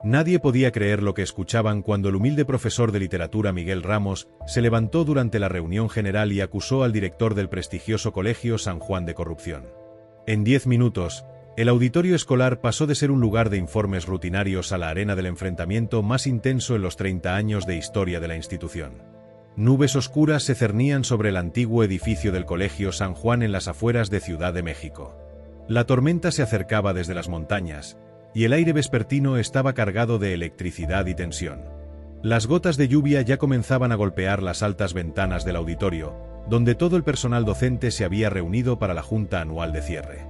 Nadie podía creer lo que escuchaban cuando el humilde profesor de literatura Miguel Ramos se levantó durante la reunión general y acusó al director del prestigioso Colegio San Juan de corrupción. En 10 minutos, el auditorio escolar pasó de ser un lugar de informes rutinarios a la arena del enfrentamiento más intenso en los 30 años de historia de la institución. Nubes oscuras se cernían sobre el antiguo edificio del Colegio San Juan en las afueras de Ciudad de México. La tormenta se acercaba desde las montañas, y el aire vespertino estaba cargado de electricidad y tensión. Las gotas de lluvia ya comenzaban a golpear las altas ventanas del auditorio, donde todo el personal docente se había reunido para la junta anual de cierre.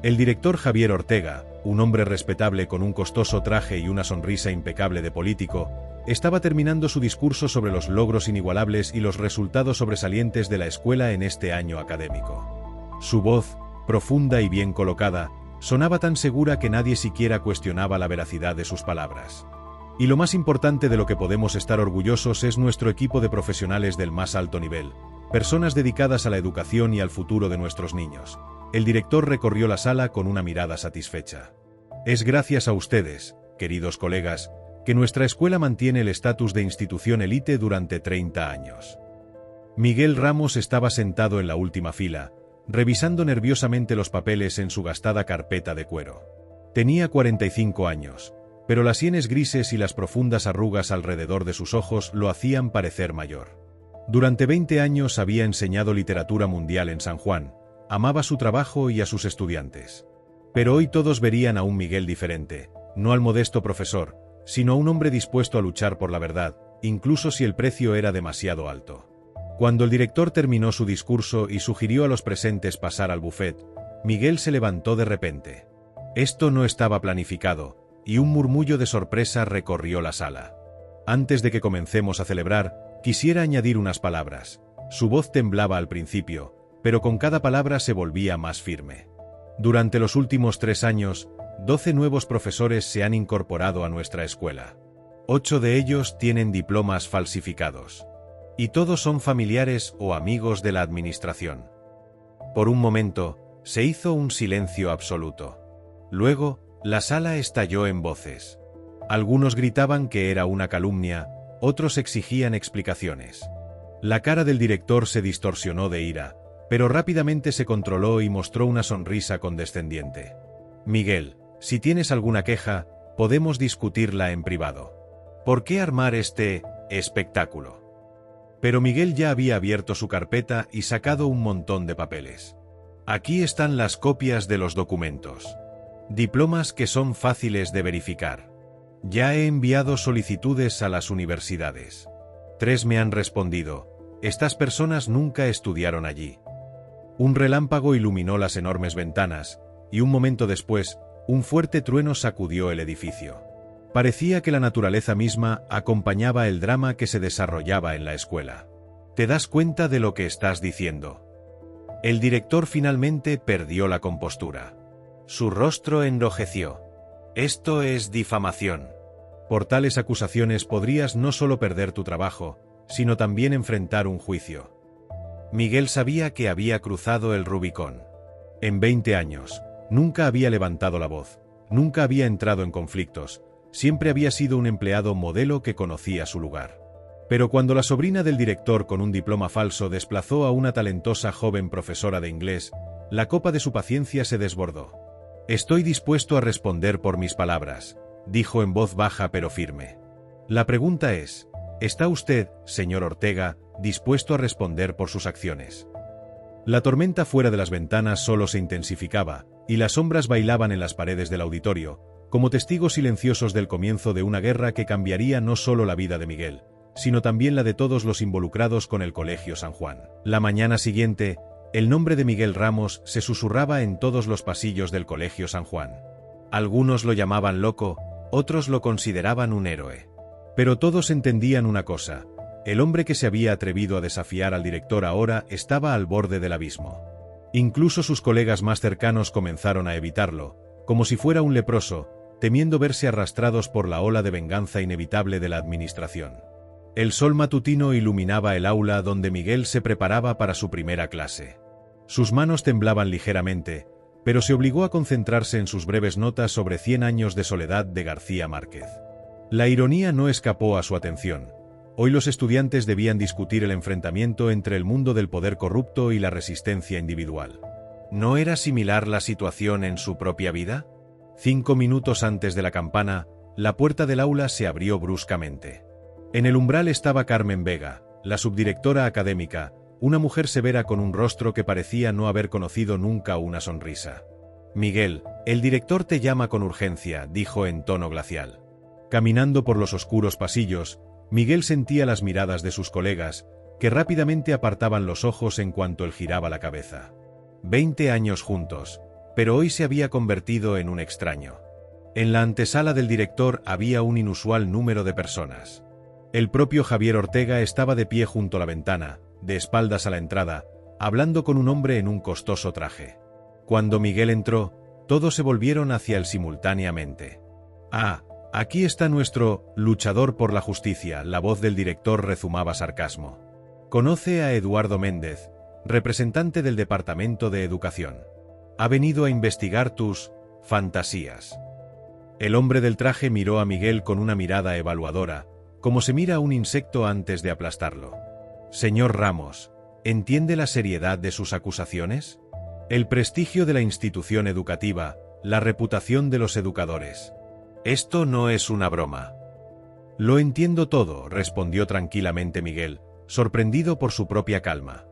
El director Javier Ortega, un hombre respetable con un costoso traje y una sonrisa impecable de político, estaba terminando su discurso sobre los logros inigualables y los resultados sobresalientes de la escuela en este año académico. Su voz, profunda y bien colocada, sonaba tan segura que nadie siquiera cuestionaba la veracidad de sus palabras. Y lo más importante de lo que podemos estar orgullosos es nuestro equipo de profesionales del más alto nivel, personas dedicadas a la educación y al futuro de nuestros niños. El director recorrió la sala con una mirada satisfecha. Es gracias a ustedes, queridos colegas, que nuestra escuela mantiene el estatus de institución élite durante 30 años. Miguel Ramos estaba sentado en la última fila, revisando nerviosamente los papeles en su gastada carpeta de cuero. Tenía 45 años, pero las sienes grises y las profundas arrugas alrededor de sus ojos lo hacían parecer mayor. Durante 20 años había enseñado literatura mundial en San Juan, amaba su trabajo y a sus estudiantes. Pero hoy todos verían a un Miguel diferente, no al modesto profesor, sino a un hombre dispuesto a luchar por la verdad, incluso si el precio era demasiado alto. Cuando el director terminó su discurso y sugirió a los presentes pasar al buffet, Miguel se levantó de repente. Esto no estaba planificado, y un murmullo de sorpresa recorrió la sala. Antes de que comencemos a celebrar, quisiera añadir unas palabras. Su voz temblaba al principio, pero con cada palabra se volvía más firme. Durante los últimos 3 años, 12 nuevos profesores se han incorporado a nuestra escuela. 8 de ellos tienen diplomas falsificados. Y todos son familiares o amigos de la administración. Por un momento, se hizo un silencio absoluto. Luego, la sala estalló en voces. Algunos gritaban que era una calumnia, otros exigían explicaciones. La cara del director se distorsionó de ira, pero rápidamente se controló y mostró una sonrisa condescendiente. Miguel, si tienes alguna queja, podemos discutirla en privado. ¿Por qué armar este espectáculo? Pero Miguel ya había abierto su carpeta y sacado un montón de papeles. Aquí están las copias de los documentos. Diplomas que son fáciles de verificar. Ya he enviado solicitudes a las universidades. 3 me han respondido. Estas personas nunca estudiaron allí. Un relámpago iluminó las enormes ventanas, y un momento después, un fuerte trueno sacudió el edificio. Parecía que la naturaleza misma acompañaba el drama que se desarrollaba en la escuela. ¿Te das cuenta de lo que estás diciendo? El director finalmente perdió la compostura. Su rostro enrojeció. Esto es difamación. Por tales acusaciones podrías no solo perder tu trabajo, sino también enfrentar un juicio. Miguel sabía que había cruzado el Rubicón. En 20 años, nunca había levantado la voz, nunca había entrado en conflictos, siempre había sido un empleado modelo que conocía su lugar. Pero cuando la sobrina del director con un diploma falso desplazó a una talentosa joven profesora de inglés, la copa de su paciencia se desbordó. Estoy dispuesto a responder por mis palabras, dijo en voz baja pero firme. La pregunta es, ¿está usted, señor Ortega, dispuesto a responder por sus acciones? La tormenta fuera de las ventanas solo se intensificaba, y las sombras bailaban en las paredes del auditorio, como testigos silenciosos del comienzo de una guerra que cambiaría no solo la vida de Miguel, sino también la de todos los involucrados con el Colegio San Juan. La mañana siguiente, el nombre de Miguel Ramos se susurraba en todos los pasillos del Colegio San Juan. Algunos lo llamaban loco, otros lo consideraban un héroe. Pero todos entendían una cosa: el hombre que se había atrevido a desafiar al director ahora estaba al borde del abismo. Incluso sus colegas más cercanos comenzaron a evitarlo, como si fuera un leproso, temiendo verse arrastrados por la ola de venganza inevitable de la administración. El sol matutino iluminaba el aula donde Miguel se preparaba para su primera clase. Sus manos temblaban ligeramente, pero se obligó a concentrarse en sus breves notas sobre 100 años de soledad de García Márquez. La ironía no escapó a su atención. Hoy los estudiantes debían discutir el enfrentamiento entre el mundo del poder corrupto y la resistencia individual. ¿No era similar la situación en su propia vida? 5 minutos antes de la campana, la puerta del aula se abrió bruscamente. En el umbral estaba Carmen Vega, la subdirectora académica, una mujer severa con un rostro que parecía no haber conocido nunca una sonrisa. «Miguel, el director te llama con urgencia», dijo en tono glacial. Caminando por los oscuros pasillos, Miguel sentía las miradas de sus colegas, que rápidamente apartaban los ojos en cuanto él giraba la cabeza. 20 años juntos, pero hoy se había convertido en un extraño. En la antesala del director había un inusual número de personas. El propio Javier Ortega estaba de pie junto a la ventana, de espaldas a la entrada, hablando con un hombre en un costoso traje. Cuando Miguel entró, todos se volvieron hacia él simultáneamente. «Ah, aquí está nuestro luchador por la justicia», la voz del director rezumaba sarcasmo. «Conoce a Eduardo Méndez, representante del Departamento de Educación. Ha venido a investigar tus fantasías». El hombre del traje miró a Miguel con una mirada evaluadora, como se mira a un insecto antes de aplastarlo. «Señor Ramos, ¿entiende la seriedad de sus acusaciones? El prestigio de la institución educativa, la reputación de los educadores. Esto no es una broma». «Lo entiendo todo», respondió tranquilamente Miguel, sorprendido por su propia calma.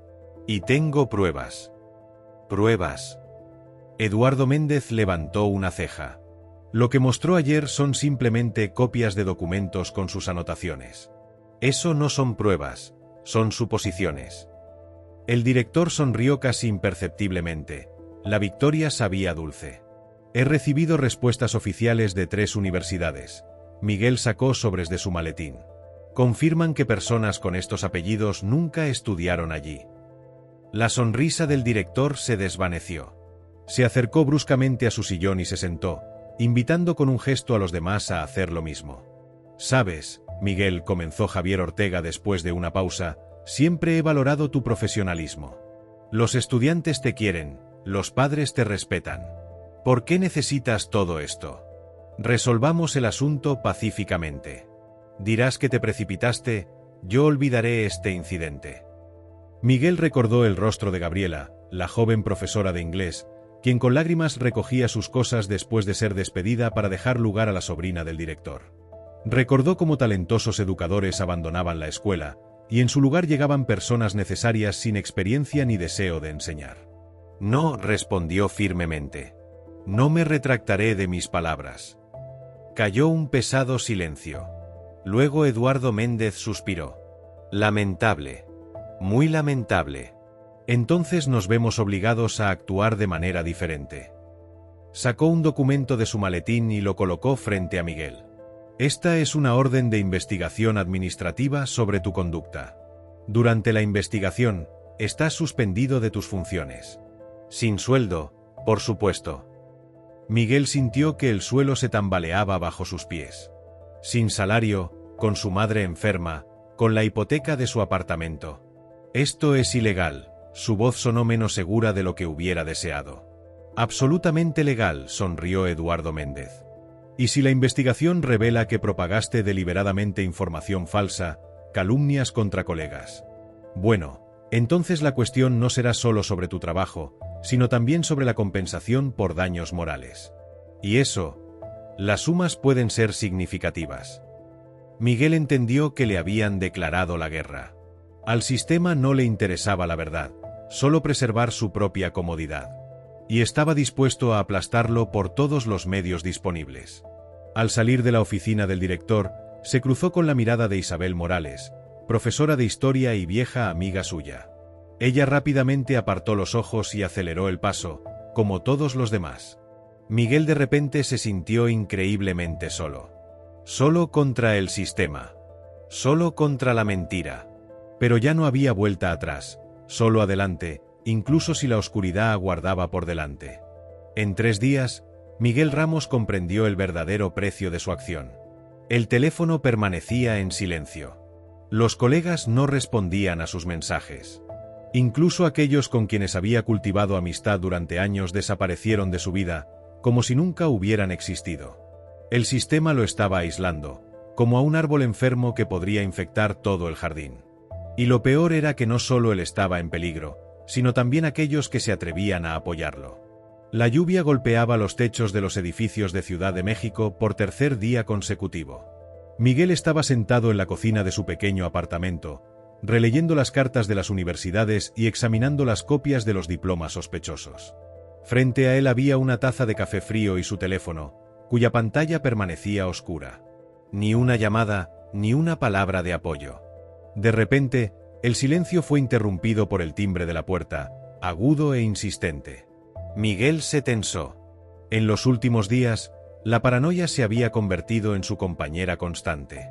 «Y tengo pruebas». «¿Pruebas?». Eduardo Méndez levantó una ceja. «Lo que mostró ayer son simplemente copias de documentos con sus anotaciones. Eso no son pruebas, son suposiciones». El director sonrió casi imperceptiblemente. La victoria sabía dulce. «He recibido respuestas oficiales de 3 universidades». Miguel sacó sobres de su maletín. «Confirman que personas con estos apellidos nunca estudiaron allí». La sonrisa del director se desvaneció. Se acercó bruscamente a su sillón y se sentó, invitando con un gesto a los demás a hacer lo mismo. «Sabes, Miguel», comenzó Javier Ortega después de una pausa, «siempre he valorado tu profesionalismo. Los estudiantes te quieren, los padres te respetan. ¿Por qué necesitas todo esto? Resolvamos el asunto pacíficamente. Dirás que te precipitaste, yo olvidaré este incidente». Miguel recordó el rostro de Gabriela, la joven profesora de inglés, quien con lágrimas recogía sus cosas después de ser despedida para dejar lugar a la sobrina del director. Recordó cómo talentosos educadores abandonaban la escuela, y en su lugar llegaban personas necesarias sin experiencia ni deseo de enseñar. «No», respondió firmemente. «No me retractaré de mis palabras». Cayó un pesado silencio. Luego Eduardo Méndez suspiró. «Lamentable. Muy lamentable. Entonces nos vemos obligados a actuar de manera diferente». Sacó un documento de su maletín y lo colocó frente a Miguel. «Esta es una orden de investigación administrativa sobre tu conducta. Durante la investigación, estás suspendido de tus funciones. Sin sueldo, por supuesto». Miguel sintió que el suelo se tambaleaba bajo sus pies. Sin salario, con su madre enferma, con la hipoteca de su apartamento. «Esto es ilegal». Su voz sonó menos segura de lo que hubiera deseado. «Absolutamente legal», sonrió Eduardo Méndez. «Y si la investigación revela que propagaste deliberadamente información falsa, calumnias contra colegas? Bueno, entonces la cuestión no será solo sobre tu trabajo, sino también sobre la compensación por daños morales. Y eso, las sumas pueden ser significativas». Miguel entendió que le habían declarado la guerra. Al sistema no le interesaba la verdad, solo preservar su propia comodidad. Y estaba dispuesto a aplastarlo por todos los medios disponibles. Al salir de la oficina del director, se cruzó con la mirada de Isabel Morales, profesora de historia y vieja amiga suya. Ella rápidamente apartó los ojos y aceleró el paso, como todos los demás. Miguel de repente se sintió increíblemente solo. Solo contra el sistema. Solo contra la mentira. Pero ya no había vuelta atrás. Solo adelante, incluso si la oscuridad aguardaba por delante. En 3 días, Miguel Ramos comprendió el verdadero precio de su acción. El teléfono permanecía en silencio. Los colegas no respondían a sus mensajes. Incluso aquellos con quienes había cultivado amistad durante años desaparecieron de su vida, como si nunca hubieran existido. El sistema lo estaba aislando, como a un árbol enfermo que podría infectar todo el jardín. Y lo peor era que no solo él estaba en peligro, sino también aquellos que se atrevían a apoyarlo. La lluvia golpeaba los techos de los edificios de Ciudad de México por tercer día consecutivo. Miguel estaba sentado en la cocina de su pequeño apartamento, releyendo las cartas de las universidades y examinando las copias de los diplomas sospechosos. Frente a él había una taza de café frío y su teléfono, cuya pantalla permanecía oscura. Ni una llamada, ni una palabra de apoyo. De repente, el silencio fue interrumpido por el timbre de la puerta, agudo e insistente. Miguel se tensó. En los últimos días, la paranoia se había convertido en su compañera constante.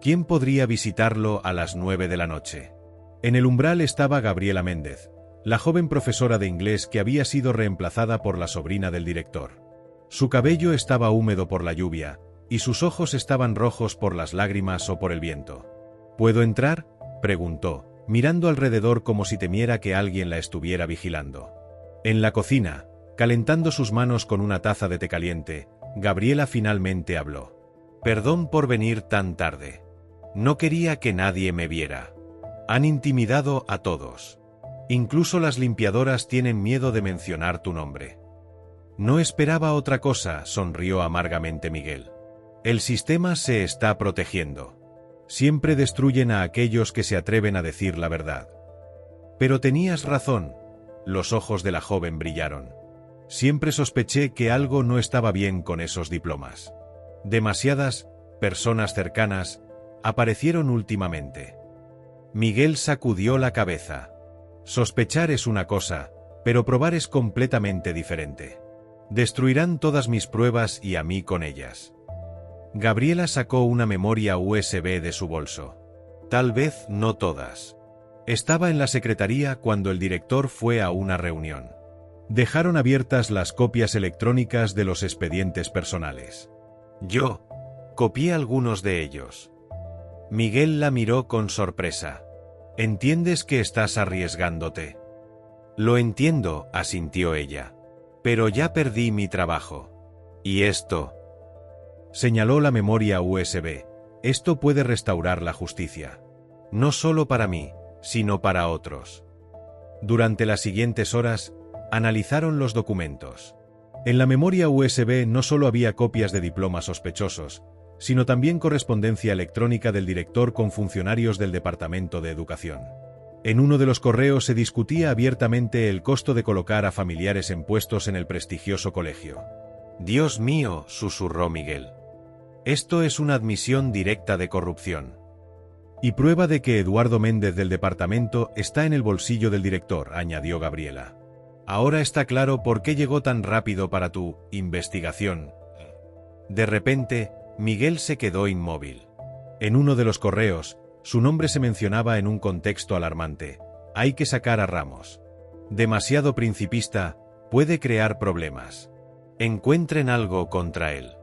¿Quién podría visitarlo a las 9 de la noche? En el umbral estaba Gabriela Méndez, la joven profesora de inglés que había sido reemplazada por la sobrina del director. Su cabello estaba húmedo por la lluvia, y sus ojos estaban rojos por las lágrimas o por el viento. ¿Puedo entrar?, preguntó, mirando alrededor como si temiera que alguien la estuviera vigilando. En la cocina, calentando sus manos con una taza de té caliente, Gabriela finalmente habló. Perdón por venir tan tarde. No quería que nadie me viera. Han intimidado a todos. Incluso las limpiadoras tienen miedo de mencionar tu nombre. No esperaba otra cosa, sonrió amargamente Miguel. El sistema se está protegiendo. Siempre destruyen a aquellos que se atreven a decir la verdad. Pero tenías razón. Los ojos de la joven brillaron. Siempre sospeché que algo no estaba bien con esos diplomas. Demasiadas personas cercanas aparecieron últimamente. Miguel sacudió la cabeza. Sospechar es una cosa, pero probar es completamente diferente. Destruirán todas mis pruebas y a mí con ellas. Gabriela sacó una memoria USB de su bolso. Tal vez no todas. Estaba en la secretaría cuando el director fue a una reunión. Dejaron abiertas las copias electrónicas de los expedientes personales. Yo copié algunos de ellos. Miguel la miró con sorpresa. ¿Entiendes que estás arriesgándote? Lo entiendo, asintió ella. Pero ya perdí mi trabajo. ¿Y esto? Señaló la memoria USB. Esto puede restaurar la justicia. No solo para mí, sino para otros. Durante las siguientes horas, analizaron los documentos. En la memoria USB no solo había copias de diplomas sospechosos, sino también correspondencia electrónica del director con funcionarios del Departamento de Educación. En uno de los correos se discutía abiertamente el costo de colocar a familiares en puestos en el prestigioso colegio. Dios mío, susurró Miguel. Esto es una admisión directa de corrupción. Y prueba de que Eduardo Méndez del departamento está en el bolsillo del director, añadió Gabriela. Ahora está claro por qué llegó tan rápido para tu investigación. De repente, Miguel se quedó inmóvil. En uno de los correos, su nombre se mencionaba en un contexto alarmante. Hay que sacar a Ramos. Demasiado principista, puede crear problemas. Encuentren algo contra él.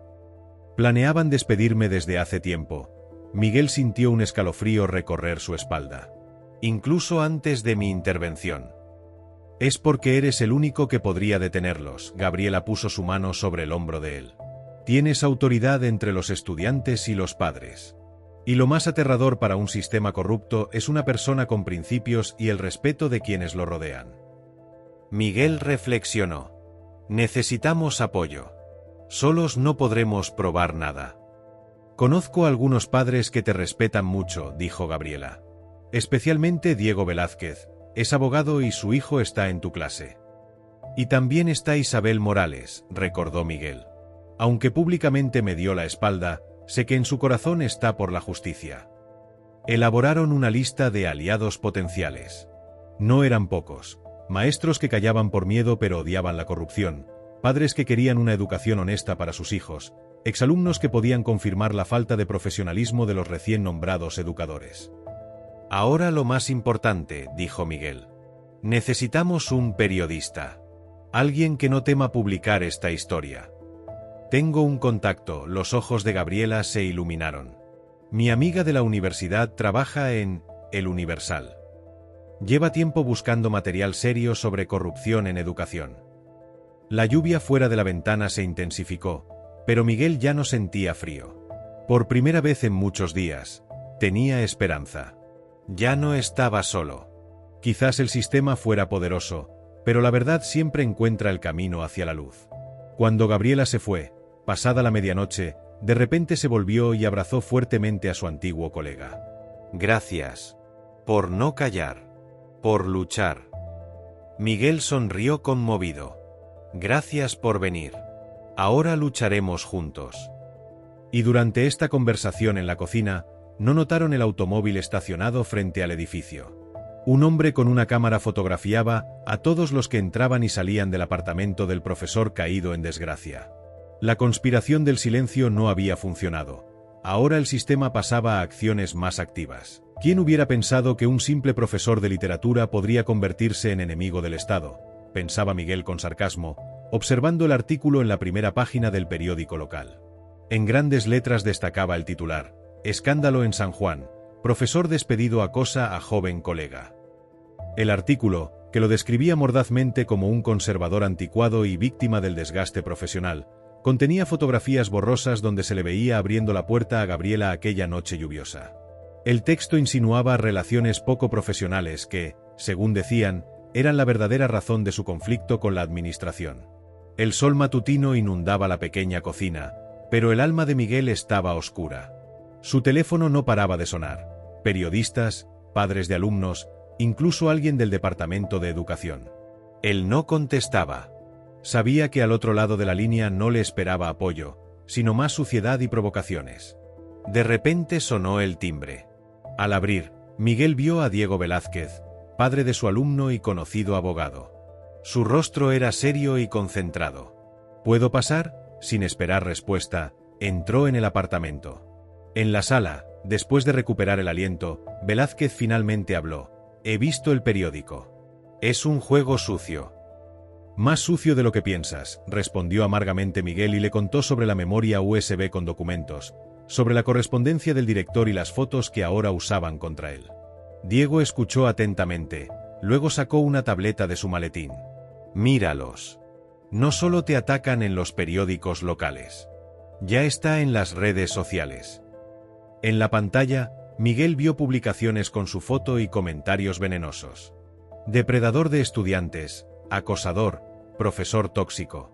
Planeaban despedirme desde hace tiempo. Miguel sintió un escalofrío recorrer su espalda. Incluso antes de mi intervención. Es porque eres el único que podría detenerlos. Gabriela puso su mano sobre el hombro de él. Tienes autoridad entre los estudiantes y los padres. Y lo más aterrador para un sistema corrupto es una persona con principios y el respeto de quienes lo rodean. Miguel reflexionó. Necesitamos apoyo. Solos no podremos probar nada. Conozco a algunos padres que te respetan mucho, dijo Gabriela. Especialmente Diego Velázquez, es abogado y su hijo está en tu clase. Y también está Isabel Morales, recordó Miguel. Aunque públicamente me dio la espalda, sé que en su corazón está por la justicia. Elaboraron una lista de aliados potenciales. No eran pocos. Maestros que callaban por miedo pero odiaban la corrupción, padres que querían una educación honesta para sus hijos, exalumnos que podían confirmar la falta de profesionalismo de los recién nombrados educadores. Ahora lo más importante, dijo Miguel. Necesitamos un periodista. Alguien que no tema publicar esta historia. Tengo un contacto, los ojos de Gabriela se iluminaron. Mi amiga de la universidad trabaja en El Universal. Lleva tiempo buscando material serio sobre corrupción en educación. La lluvia fuera de la ventana se intensificó, pero Miguel ya no sentía frío. Por primera vez en muchos días, tenía esperanza. Ya no estaba solo. Quizás el sistema fuera poderoso, pero la verdad siempre encuentra el camino hacia la luz. Cuando Gabriela se fue, pasada la medianoche, de repente se volvió y abrazó fuertemente a su antiguo colega. Gracias. Por no callar. Por luchar. Miguel sonrió conmovido. Gracias por venir. Ahora lucharemos juntos. Y durante esta conversación en la cocina, no notaron el automóvil estacionado frente al edificio. Un hombre con una cámara fotografiaba a todos los que entraban y salían del apartamento del profesor caído en desgracia. La conspiración del silencio no había funcionado. Ahora el sistema pasaba a acciones más activas. ¿Quién hubiera pensado que un simple profesor de literatura podría convertirse en enemigo del Estado?, pensaba Miguel con sarcasmo, observando el artículo en la primera página del periódico local. En grandes letras destacaba el titular: Escándalo en San Juan, profesor despedido acosa a joven colega. El artículo, que lo describía mordazmente como un conservador anticuado y víctima del desgaste profesional, contenía fotografías borrosas donde se le veía abriendo la puerta a Gabriela aquella noche lluviosa. El texto insinuaba relaciones poco profesionales que, según decían, eran la verdadera razón de su conflicto con la administración. El sol matutino inundaba la pequeña cocina, pero el alma de Miguel estaba oscura. Su teléfono no paraba de sonar. Periodistas, padres de alumnos, incluso alguien del departamento de educación. Él no contestaba. Sabía que al otro lado de la línea no le esperaba apoyo, sino más suciedad y provocaciones. De repente sonó el timbre. Al abrir, Miguel vio a Diego Velázquez, padre de su alumno y conocido abogado. Su rostro era serio y concentrado. ¿Puedo pasar? Sin esperar respuesta, entró en el apartamento. En la sala, después de recuperar el aliento, Velázquez finalmente habló. He visto el periódico. Es un juego sucio. Más sucio de lo que piensas, respondió amargamente Miguel y le contó sobre la memoria USB con documentos, sobre la correspondencia del director y las fotos que ahora usaban contra él. Diego escuchó atentamente, luego sacó una tableta de su maletín. Míralos. No solo te atacan en los periódicos locales. Ya está en las redes sociales. En la pantalla, Miguel vio publicaciones con su foto y comentarios venenosos. Depredador de estudiantes, acosador, profesor tóxico.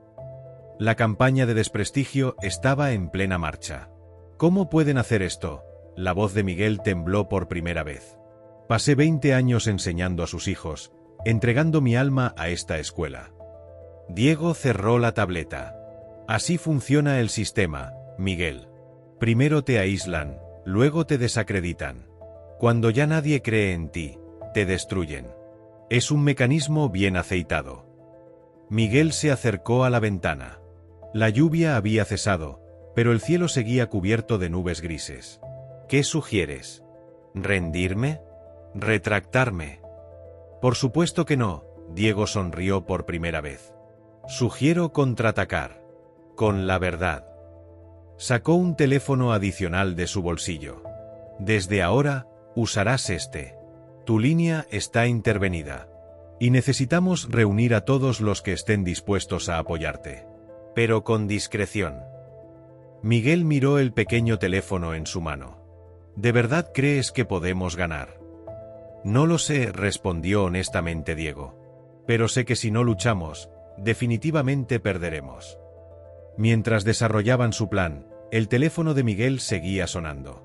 La campaña de desprestigio estaba en plena marcha. ¿Cómo pueden hacer esto? La voz de Miguel tembló por primera vez. Pasé 20 años enseñando a sus hijos, entregando mi alma a esta escuela. Diego cerró la tableta. Así funciona el sistema, Miguel. Primero te aíslan, luego te desacreditan. Cuando ya nadie cree en ti, te destruyen. Es un mecanismo bien aceitado. Miguel se acercó a la ventana. La lluvia había cesado, pero el cielo seguía cubierto de nubes grises. ¿Qué sugieres? ¿Rendirme? ¿Retractarme? Por supuesto que no, Diego sonrió por primera vez. Sugiero contraatacar. Con la verdad. Sacó un teléfono adicional de su bolsillo. Desde ahora, usarás este. Tu línea está intervenida. Y necesitamos reunir a todos los que estén dispuestos a apoyarte. Pero con discreción. Miguel miró el pequeño teléfono en su mano. ¿De verdad crees que podemos ganar? No lo sé, respondió honestamente Diego. Pero sé que si no luchamos, definitivamente perderemos. Mientras desarrollaban su plan, el teléfono de Miguel seguía sonando.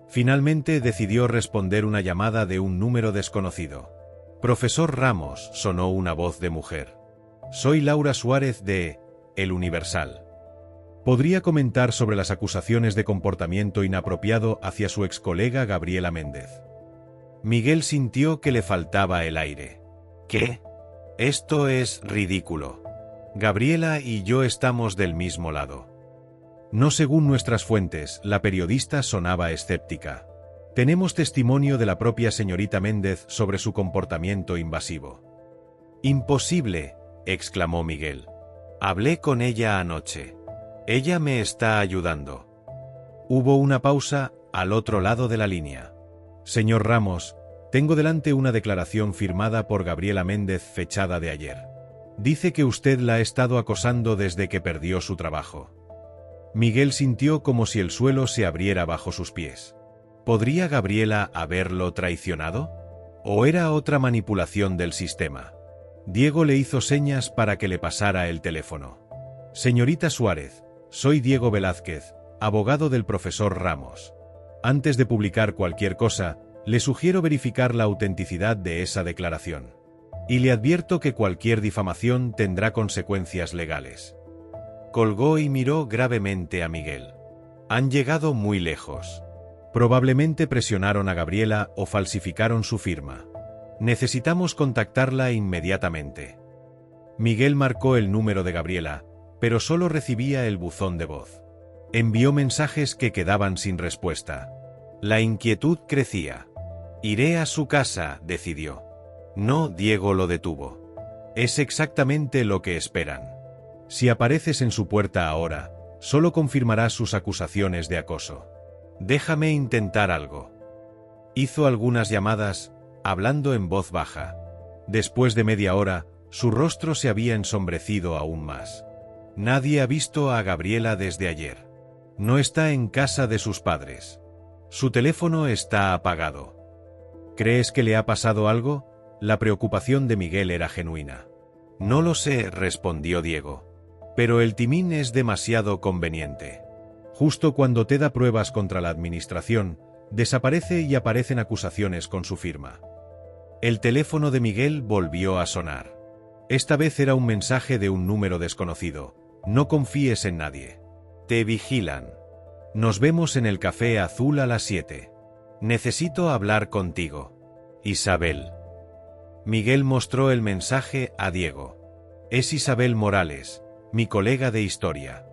Finalmente decidió responder una llamada de un número desconocido. Profesor Ramos, sonó una voz de mujer. Soy Laura Suárez de El Universal. ¿Podría comentar sobre las acusaciones de comportamiento inapropiado hacia su excolega Gabriela Méndez? Miguel sintió que le faltaba el aire. ¿Qué? Esto es ridículo. Gabriela y yo estamos del mismo lado. No según nuestras fuentes, la periodista sonaba escéptica. Tenemos testimonio de la propia señorita Méndez sobre su comportamiento invasivo. Imposible, exclamó Miguel. Hablé con ella anoche. Ella me está ayudando. Hubo una pausa al otro lado de la línea. Señor Ramos, tengo delante una declaración firmada por Gabriela Méndez fechada de ayer. Dice que usted la ha estado acosando desde que perdió su trabajo. Miguel sintió como si el suelo se abriera bajo sus pies. ¿Podría Gabriela haberlo traicionado? ¿O era otra manipulación del sistema? Diego le hizo señas para que le pasara el teléfono. Señorita Suárez, soy Diego Velázquez, abogado del profesor Ramos. Antes de publicar cualquier cosa, le sugiero verificar la autenticidad de esa declaración. Y le advierto que cualquier difamación tendrá consecuencias legales. Colgó y miró gravemente a Miguel. Han llegado muy lejos. Probablemente presionaron a Gabriela o falsificaron su firma. Necesitamos contactarla inmediatamente. Miguel marcó el número de Gabriela, pero solo recibía el buzón de voz. Envió mensajes que quedaban sin respuesta. La inquietud crecía. Iré a su casa, decidió. No, Diego lo detuvo. Es exactamente lo que esperan. Si apareces en su puerta ahora, solo confirmarás sus acusaciones de acoso. Déjame intentar algo. Hizo algunas llamadas, hablando en voz baja. Después de media hora, su rostro se había ensombrecido aún más. Nadie ha visto a Gabriela desde ayer. No está en casa de sus padres. Su teléfono está apagado. ¿Crees que le ha pasado algo? La preocupación de Miguel era genuina. No lo sé, respondió Diego. Pero el timín es demasiado conveniente. Justo cuando te da pruebas contra la administración, desaparece y aparecen acusaciones con su firma. El teléfono de Miguel volvió a sonar. Esta vez era un mensaje de un número desconocido. No confíes en nadie. Te vigilan. Nos vemos en el Café Azul a las 7. Necesito hablar contigo. Isabel. Miguel mostró el mensaje a Diego. Es Isabel Morales, mi colega de historia.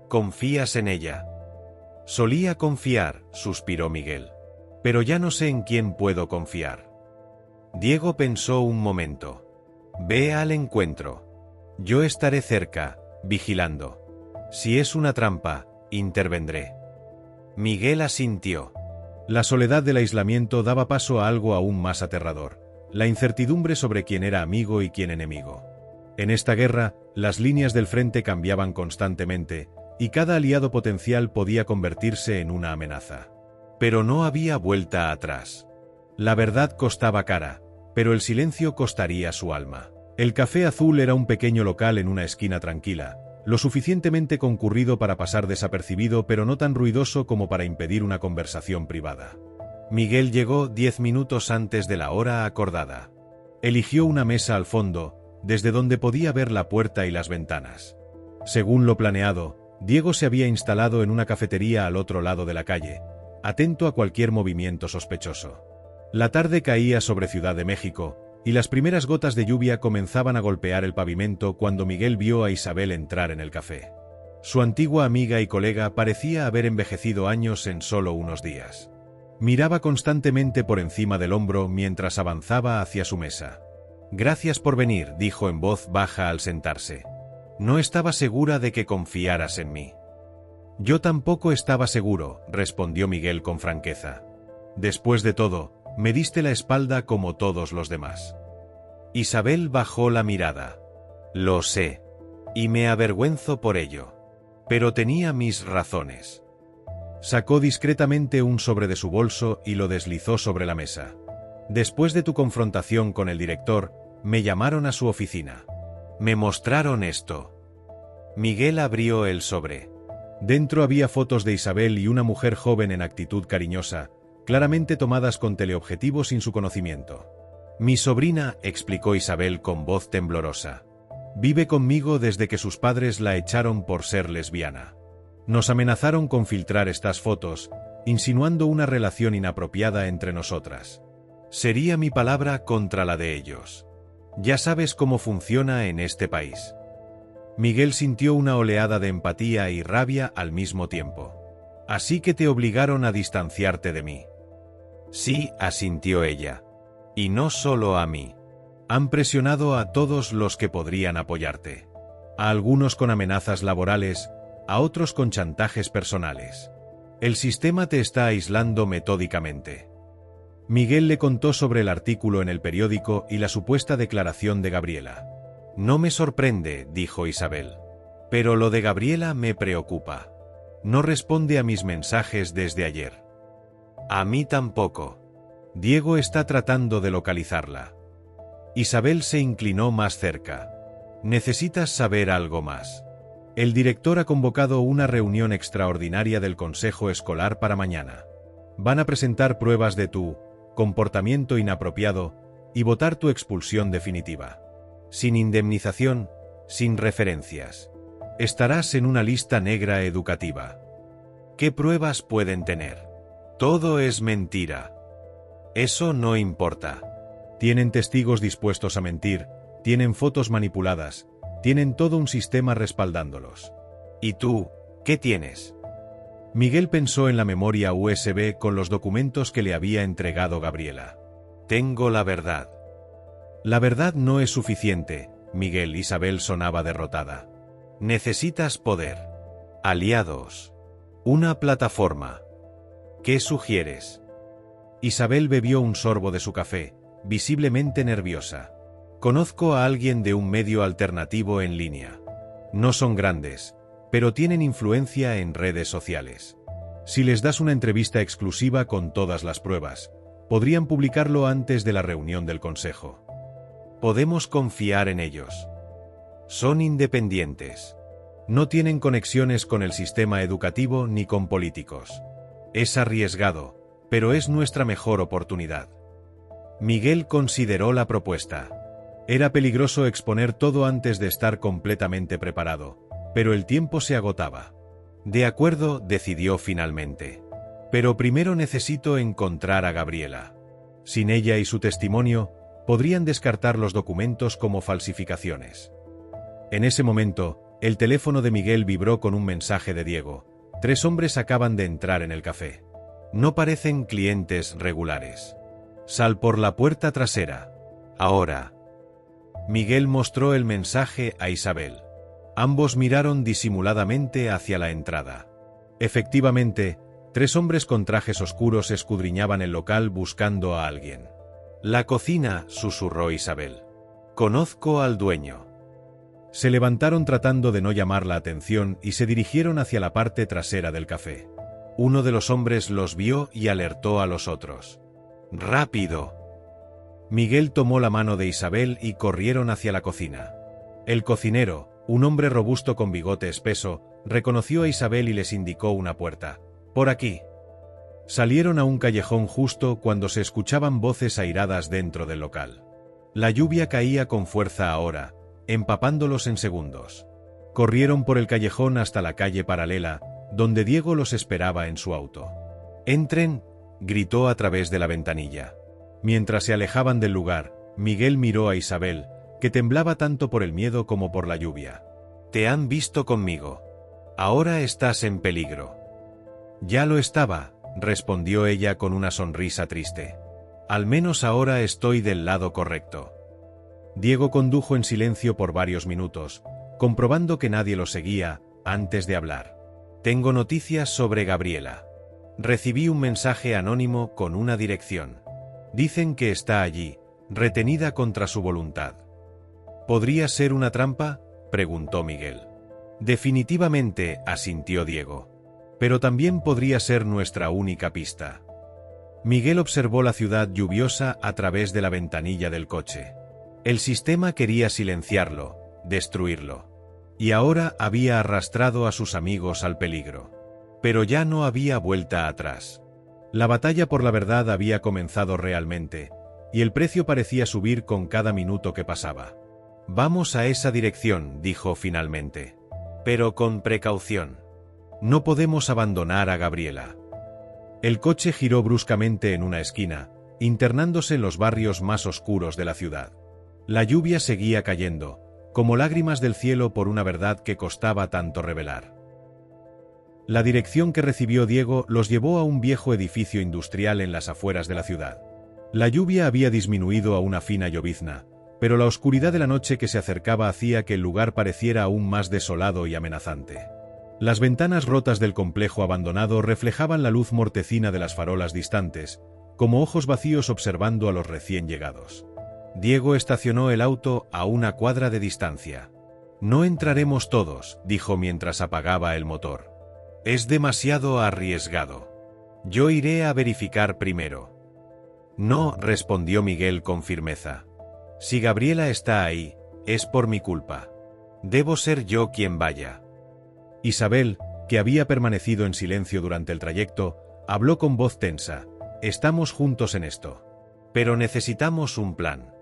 ¿Confías en ella? Solía confiar, suspiró Miguel. Pero ya no sé en quién puedo confiar. Diego pensó un momento. Ve al encuentro. Yo estaré cerca, vigilando. Si es una trampa, intervendré. Miguel asintió. La soledad del aislamiento daba paso a algo aún más aterrador, la incertidumbre sobre quién era amigo y quién enemigo. En esta guerra, las líneas del frente cambiaban constantemente, y cada aliado potencial podía convertirse en una amenaza. Pero no había vuelta atrás. La verdad costaba cara, pero el silencio costaría su alma. El Café Azul era un pequeño local en una esquina tranquila, lo suficientemente concurrido para pasar desapercibido pero no tan ruidoso como para impedir una conversación privada. Miguel llegó 10 minutos antes de la hora acordada. Eligió una mesa al fondo, desde donde podía ver la puerta y las ventanas. Según lo planeado, Diego se había instalado en una cafetería al otro lado de la calle, atento a cualquier movimiento sospechoso. La tarde caía sobre Ciudad de México, y las primeras gotas de lluvia comenzaban a golpear el pavimento cuando Miguel vio a Isabel entrar en el café. Su antigua amiga y colega parecía haber envejecido años en solo unos días. Miraba constantemente por encima del hombro mientras avanzaba hacia su mesa. «Gracias por venir», dijo en voz baja al sentarse. «No estaba segura de que confiaras en mí». «Yo tampoco estaba seguro», respondió Miguel con franqueza. «Después de todo, me diste la espalda como todos los demás». Isabel bajó la mirada. «Lo sé. Y me avergüenzo por ello. Pero tenía mis razones». Sacó discretamente un sobre de su bolso y lo deslizó sobre la mesa. «Después de tu confrontación con el director, me llamaron a su oficina. Me mostraron esto». Miguel abrió el sobre. Dentro había fotos de Isabel y una mujer joven en actitud cariñosa, claramente tomadas con teleobjetivo sin su conocimiento. «Mi sobrina», explicó Isabel con voz temblorosa. «Vive conmigo desde que sus padres la echaron por ser lesbiana. Nos amenazaron con filtrar estas fotos, insinuando una relación inapropiada entre nosotras. Sería mi palabra contra la de ellos. Ya sabes cómo funciona en este país». Miguel sintió una oleada de empatía y rabia al mismo tiempo. «Así que te obligaron a distanciarte de mí». «Sí», asintió ella. «Y no solo a mí. Han presionado a todos los que podrían apoyarte. A algunos con amenazas laborales, a otros con chantajes personales. El sistema te está aislando metódicamente». Miguel le contó sobre el artículo en el periódico y la supuesta declaración de Gabriela. «No me sorprende», dijo Isabel. «Pero lo de Gabriela me preocupa. No responde a mis mensajes desde ayer. A mí tampoco. Diego está tratando de localizarla. Isabel se inclinó más cerca. Necesitas saber algo más. El director ha convocado una reunión extraordinaria del consejo escolar para mañana. Van a presentar pruebas de tu comportamiento inapropiado y votar tu expulsión definitiva. Sin indemnización, sin referencias. Estarás en una lista negra educativa. ¿Qué pruebas pueden tener? Todo es mentira. Eso no importa. Tienen testigos dispuestos a mentir, tienen fotos manipuladas, tienen todo un sistema respaldándolos. ¿Y tú, qué tienes? Miguel pensó en la memoria USB con los documentos que le había entregado Gabriela. Tengo la verdad. La verdad no es suficiente, Miguel. Isabel sonaba derrotada. Necesitas poder. Aliados. Una plataforma. ¿Qué sugieres? Isabel bebió un sorbo de su café, visiblemente nerviosa. Conozco a alguien de un medio alternativo en línea. No son grandes, pero tienen influencia en redes sociales. Si les das una entrevista exclusiva con todas las pruebas, podrían publicarlo antes de la reunión del consejo. Podemos confiar en ellos. Son independientes. No tienen conexiones con el sistema educativo ni con políticos. Es arriesgado, pero es nuestra mejor oportunidad. Miguel consideró la propuesta. Era peligroso exponer todo antes de estar completamente preparado, pero el tiempo se agotaba. De acuerdo, decidió finalmente. Pero primero necesito encontrar a Gabriela. Sin ella y su testimonio, podrían descartar los documentos como falsificaciones. En ese momento, el teléfono de Miguel vibró con un mensaje de Diego. 3 hombres acaban de entrar en el café. No parecen clientes regulares. Sal por la puerta trasera. Ahora. Miguel mostró el mensaje a Isabel. Ambos miraron disimuladamente hacia la entrada. Efectivamente, 3 hombres con trajes oscuros escudriñaban el local buscando a alguien. La cocina, susurró Isabel. Conozco al dueño. Se levantaron tratando de no llamar la atención y se dirigieron hacia la parte trasera del café. Uno de los hombres los vio y alertó a los otros. ¡Rápido! Miguel tomó la mano de Isabel y corrieron hacia la cocina. El cocinero, un hombre robusto con bigote espeso, reconoció a Isabel y les indicó una puerta. «Por aquí». Salieron a un callejón justo cuando se escuchaban voces airadas dentro del local. La lluvia caía con fuerza ahora, empapándolos en segundos. Corrieron por el callejón hasta la calle paralela, donde Diego los esperaba en su auto. «Entren», gritó a través de la ventanilla. Mientras se alejaban del lugar, Miguel miró a Isabel, que temblaba tanto por el miedo como por la lluvia. «Te han visto conmigo. Ahora estás en peligro». «Ya lo estaba», respondió ella con una sonrisa triste. «Al menos ahora estoy del lado correcto». Diego condujo en silencio por varios minutos, comprobando que nadie lo seguía, antes de hablar. «Tengo noticias sobre Gabriela. Recibí un mensaje anónimo con una dirección. Dicen que está allí, retenida contra su voluntad». «¿Podría ser una trampa?», preguntó Miguel. «Definitivamente», asintió Diego. «Pero también podría ser nuestra única pista». Miguel observó la ciudad lluviosa a través de la ventanilla del coche. El sistema quería silenciarlo, destruirlo. Y ahora había arrastrado a sus amigos al peligro. Pero ya no había vuelta atrás. La batalla por la verdad había comenzado realmente, y el precio parecía subir con cada minuto que pasaba. «Vamos a esa dirección», dijo finalmente. «Pero con precaución. No podemos abandonar a Gabriela». El coche giró bruscamente en una esquina, internándose en los barrios más oscuros de la ciudad. La lluvia seguía cayendo, como lágrimas del cielo por una verdad que costaba tanto revelar. La dirección que recibió Diego los llevó a un viejo edificio industrial en las afueras de la ciudad. La lluvia había disminuido a una fina llovizna, pero la oscuridad de la noche que se acercaba hacía que el lugar pareciera aún más desolado y amenazante. Las ventanas rotas del complejo abandonado reflejaban la luz mortecina de las farolas distantes, como ojos vacíos observando a los recién llegados. Diego estacionó el auto a una cuadra de distancia. «No entraremos todos», dijo mientras apagaba el motor. Es demasiado arriesgado. Yo iré a verificar primero. No, respondió Miguel con firmeza. Si Gabriela está ahí, es por mi culpa. Debo ser yo quien vaya. Isabel, que había permanecido en silencio durante el trayecto, habló con voz tensa. Estamos juntos en esto. Pero necesitamos un plan.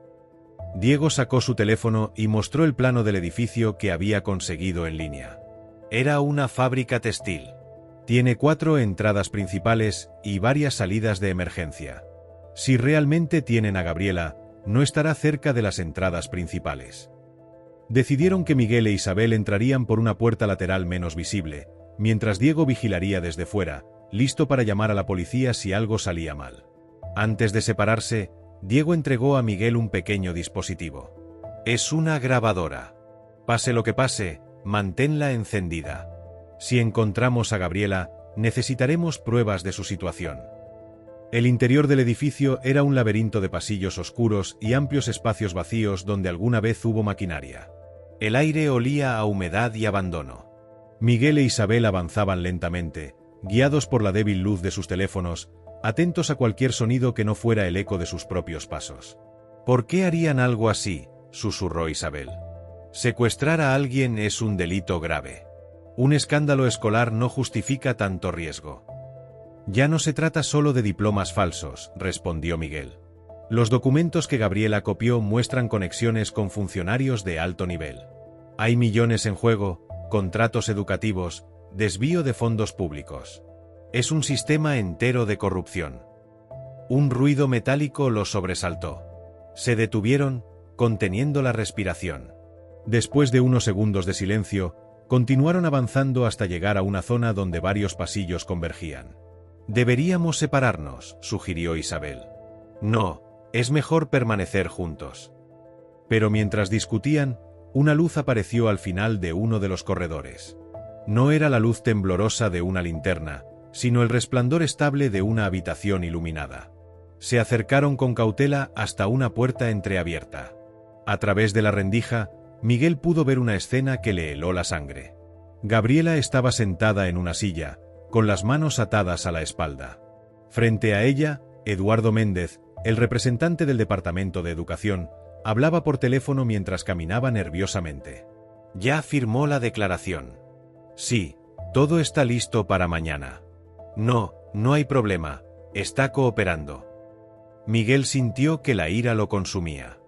Diego sacó su teléfono y mostró el plano del edificio que había conseguido en línea. Era una fábrica textil. Tiene 4 entradas principales y varias salidas de emergencia. Si realmente tienen a Gabriela, no estará cerca de las entradas principales. Decidieron que Miguel e Isabel entrarían por una puerta lateral menos visible, mientras Diego vigilaría desde fuera, listo para llamar a la policía si algo salía mal. Antes de separarse, Diego entregó a Miguel un pequeño dispositivo. Es una grabadora. Pase lo que pase, manténla encendida. Si encontramos a Gabriela, necesitaremos pruebas de su situación. El interior del edificio era un laberinto de pasillos oscuros y amplios espacios vacíos donde alguna vez hubo maquinaria. El aire olía a humedad y abandono. Miguel e Isabel avanzaban lentamente, guiados por la débil luz de sus teléfonos, atentos a cualquier sonido que no fuera el eco de sus propios pasos. ¿Por qué harían algo así?, susurró Isabel. Secuestrar a alguien es un delito grave. Un escándalo escolar no justifica tanto riesgo. Ya no se trata solo de diplomas falsos, respondió Miguel. Los documentos que Gabriela copió muestran conexiones con funcionarios de alto nivel. Hay millones en juego, contratos educativos, desvío de fondos públicos. Es un sistema entero de corrupción. Un ruido metálico los sobresaltó. Se detuvieron, conteniendo la respiración. Después de unos segundos de silencio, continuaron avanzando hasta llegar a una zona donde varios pasillos convergían. Deberíamos separarnos, sugirió Isabel. No, es mejor permanecer juntos. Pero mientras discutían, una luz apareció al final de uno de los corredores. No era la luz temblorosa de una linterna, sino el resplandor estable de una habitación iluminada. Se acercaron con cautela hasta una puerta entreabierta. A través de la rendija, Miguel pudo ver una escena que le heló la sangre. Gabriela estaba sentada en una silla, con las manos atadas a la espalda. Frente a ella, Eduardo Méndez, el representante del Departamento de Educación, hablaba por teléfono mientras caminaba nerviosamente. Ya firmó la declaración. Sí, todo está listo para mañana. No, no hay problema, está cooperando. Miguel sintió que la ira lo consumía.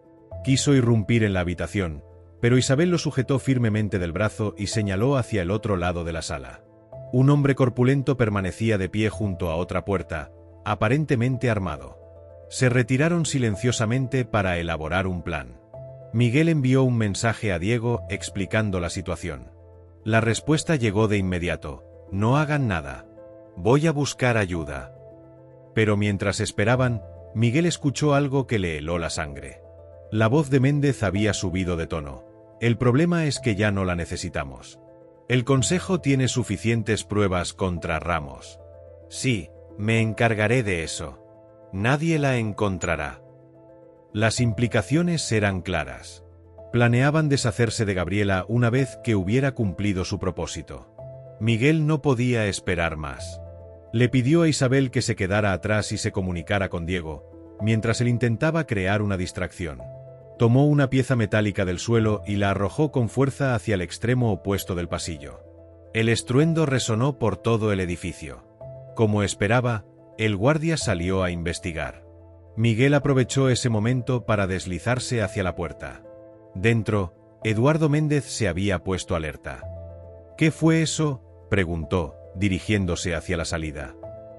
Quiso irrumpir en la habitación, pero Isabel lo sujetó firmemente del brazo y señaló hacia el otro lado de la sala. Un hombre corpulento permanecía de pie junto a otra puerta, aparentemente armado. Se retiraron silenciosamente para elaborar un plan. Miguel envió un mensaje a Diego explicando la situación. La respuesta llegó de inmediato: no hagan nada. Voy a buscar ayuda. Pero mientras esperaban, Miguel escuchó algo que le heló la sangre. La voz de Méndez había subido de tono. El problema es que ya no la necesitamos. El Consejo tiene suficientes pruebas contra Ramos. Sí, me encargaré de eso. Nadie la encontrará. Las implicaciones eran claras. Planeaban deshacerse de Gabriela una vez que hubiera cumplido su propósito. Miguel no podía esperar más. Le pidió a Isabel que se quedara atrás y se comunicara con Diego, mientras él intentaba crear una distracción. Tomó una pieza metálica del suelo y la arrojó con fuerza hacia el extremo opuesto del pasillo. El estruendo resonó por todo el edificio. Como esperaba, el guardia salió a investigar. Miguel aprovechó ese momento para deslizarse hacia la puerta. Dentro, Eduardo Méndez se había puesto alerta. ¿Qué fue eso?, preguntó, dirigiéndose hacia la salida.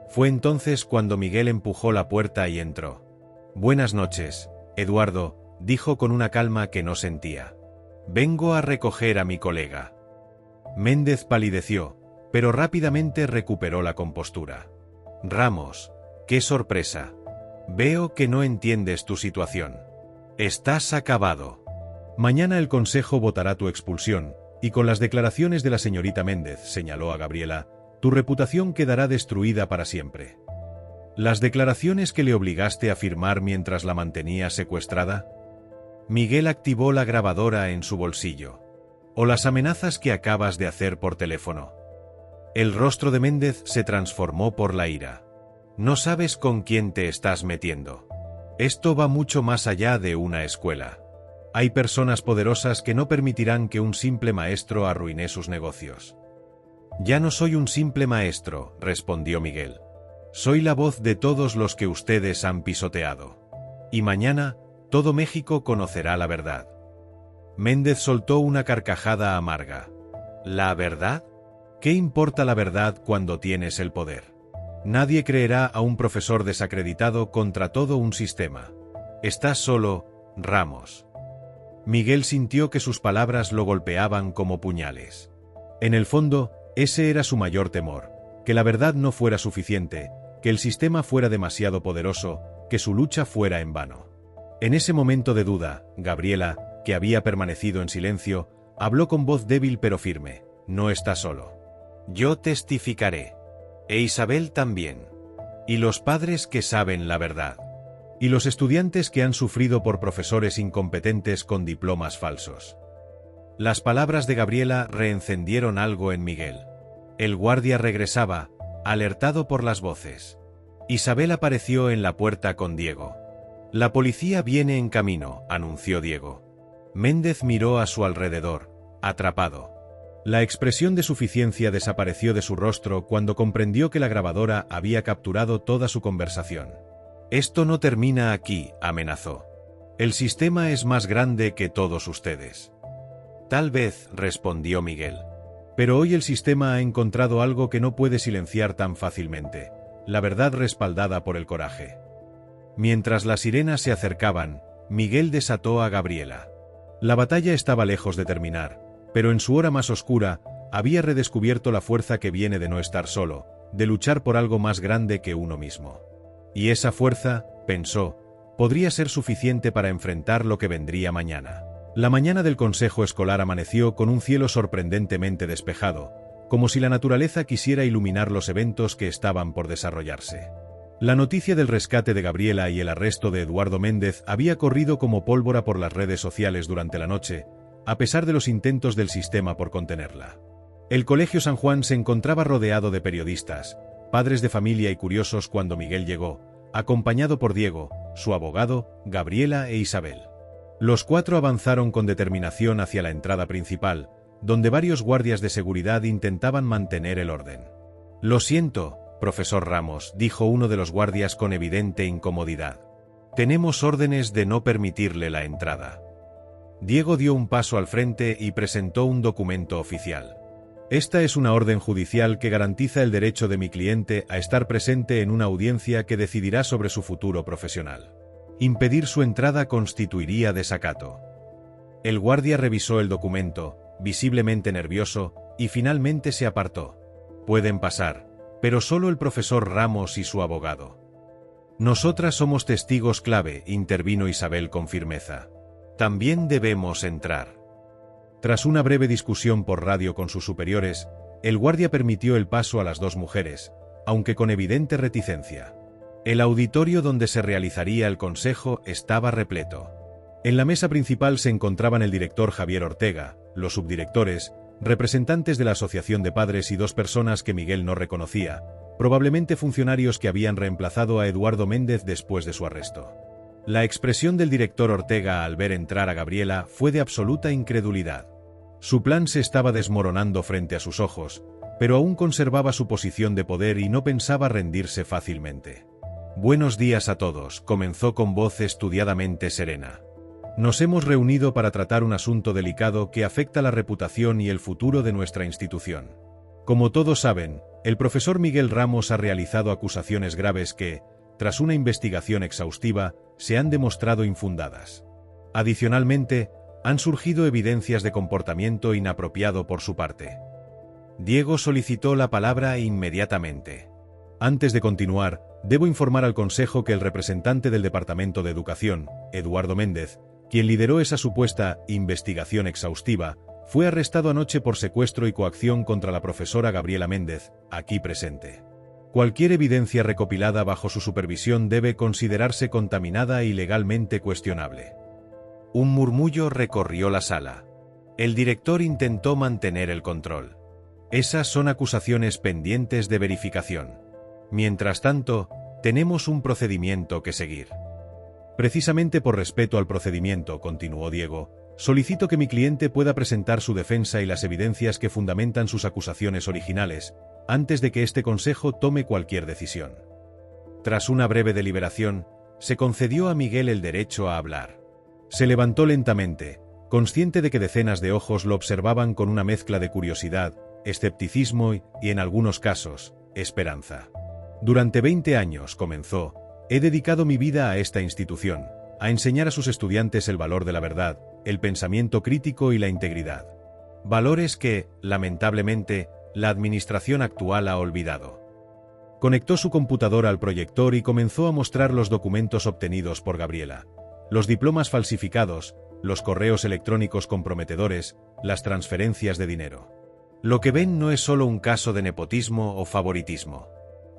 Fue entonces cuando Miguel empujó la puerta y entró. Buenas noches, Eduardo, dijo con una calma que no sentía. Vengo a recoger a mi colega. Méndez palideció, pero rápidamente recuperó la compostura. Ramos, qué sorpresa. Veo que no entiendes tu situación. Estás acabado. Mañana el Consejo votará tu expulsión, y con las declaraciones de la señorita Méndez, señaló a Gabriela, tu reputación quedará destruida para siempre. ¿Las declaraciones que le obligaste a firmar mientras la mantenía secuestrada? Miguel activó la grabadora en su bolsillo. ¿O las amenazas que acabas de hacer por teléfono? El rostro de Méndez se transformó por la ira. No sabes con quién te estás metiendo. Esto va mucho más allá de una escuela. Hay personas poderosas que no permitirán que un simple maestro arruine sus negocios. Ya no soy un simple maestro, respondió Miguel. Soy la voz de todos los que ustedes han pisoteado. Y mañana, todo México conocerá la verdad. Méndez soltó una carcajada amarga. ¿La verdad? ¿Qué importa la verdad cuando tienes el poder? Nadie creerá a un profesor desacreditado contra todo un sistema. Estás solo, Ramos. Miguel sintió que sus palabras lo golpeaban como puñales. En el fondo, ese era su mayor temor, que la verdad no fuera suficiente, que el sistema fuera demasiado poderoso, que su lucha fuera en vano. En ese momento de duda, Gabriela, que había permanecido en silencio, habló con voz débil pero firme. No está solo. Yo testificaré. E Isabel también. Y los padres que saben la verdad. Y los estudiantes que han sufrido por profesores incompetentes con diplomas falsos. Las palabras de Gabriela reencendieron algo en Miguel. El guardia regresaba, alertado por las voces. Isabel apareció en la puerta con Diego. La policía viene en camino, anunció Diego. Méndez miró a su alrededor, atrapado. La expresión de suficiencia desapareció de su rostro cuando comprendió que la grabadora había capturado toda su conversación. Esto no termina aquí, amenazó. El sistema es más grande que todos ustedes. Tal vez, respondió Miguel. Pero hoy el sistema ha encontrado algo que no puede silenciar tan fácilmente, la verdad respaldada por el coraje. Mientras las sirenas se acercaban, Miguel desató a Gabriela. La batalla estaba lejos de terminar, pero en su hora más oscura, había redescubierto la fuerza que viene de no estar solo, de luchar por algo más grande que uno mismo. Y esa fuerza, pensó, podría ser suficiente para enfrentar lo que vendría mañana. La mañana del consejo escolar amaneció con un cielo sorprendentemente despejado, como si la naturaleza quisiera iluminar los eventos que estaban por desarrollarse. La noticia del rescate de Gabriela y el arresto de Eduardo Méndez había corrido como pólvora por las redes sociales durante la noche, a pesar de los intentos del sistema por contenerla. El Colegio San Juan se encontraba rodeado de periodistas, padres de familia y curiosos cuando Miguel llegó, acompañado por Diego, su abogado, Gabriela e Isabel. Los cuatro avanzaron con determinación hacia la entrada principal, donde varios guardias de seguridad intentaban mantener el orden. Lo siento, profesor Ramos, dijo uno de los guardias con evidente incomodidad. Tenemos órdenes de no permitirle la entrada. Diego dio un paso al frente y presentó un documento oficial. Esta es una orden judicial que garantiza el derecho de mi cliente a estar presente en una audiencia que decidirá sobre su futuro profesional. Impedir su entrada constituiría desacato. El guardia revisó el documento, visiblemente nervioso, y finalmente se apartó. Pueden pasar, pero solo el profesor Ramos y su abogado. Nosotras somos testigos clave, intervino Isabel con firmeza. También debemos entrar. Tras una breve discusión por radio con sus superiores, el guardia permitió el paso a las dos mujeres, aunque con evidente reticencia. El auditorio donde se realizaría el consejo estaba repleto. En la mesa principal se encontraban el director Javier Ortega, los subdirectores, representantes de la Asociación de Padres y dos personas que Miguel no reconocía, probablemente funcionarios que habían reemplazado a Eduardo Méndez después de su arresto. La expresión del director Ortega al ver entrar a Gabriela fue de absoluta incredulidad. Su plan se estaba desmoronando frente a sus ojos, pero aún conservaba su posición de poder y no pensaba rendirse fácilmente. Buenos días a todos, comenzó con voz estudiadamente serena. Nos hemos reunido para tratar un asunto delicado que afecta la reputación y el futuro de nuestra institución. Como todos saben, el profesor Miguel Ramos ha realizado acusaciones graves que, tras una investigación exhaustiva, se han demostrado infundadas. Adicionalmente, han surgido evidencias de comportamiento inapropiado por su parte. Diego solicitó la palabra inmediatamente. Antes de continuar, debo informar al Consejo que el representante del Departamento de Educación, Eduardo Méndez, quien lideró esa supuesta investigación exhaustiva, fue arrestado anoche por secuestro y coacción contra la profesora Gabriela Méndez, aquí presente. Cualquier evidencia recopilada bajo su supervisión debe considerarse contaminada y legalmente cuestionable. Un murmullo recorrió la sala. El director intentó mantener el control. Esas son acusaciones pendientes de verificación. Mientras tanto, tenemos un procedimiento que seguir. Precisamente por respeto al procedimiento, continuó Diego, solicito que mi cliente pueda presentar su defensa y las evidencias que fundamentan sus acusaciones originales, antes de que este consejo tome cualquier decisión. Tras una breve deliberación, se concedió a Miguel el derecho a hablar. Se levantó lentamente, consciente de que decenas de ojos lo observaban con una mezcla de curiosidad, escepticismo y, en algunos casos, esperanza. Durante 20 años, comenzó, he dedicado mi vida a esta institución, a enseñar a sus estudiantes el valor de la verdad, el pensamiento crítico y la integridad. Valores que, lamentablemente, la administración actual ha olvidado. Conectó su computadora al proyector y comenzó a mostrar los documentos obtenidos por Gabriela, los diplomas falsificados, los correos electrónicos comprometedores, las transferencias de dinero. Lo que ven no es solo un caso de nepotismo o favoritismo.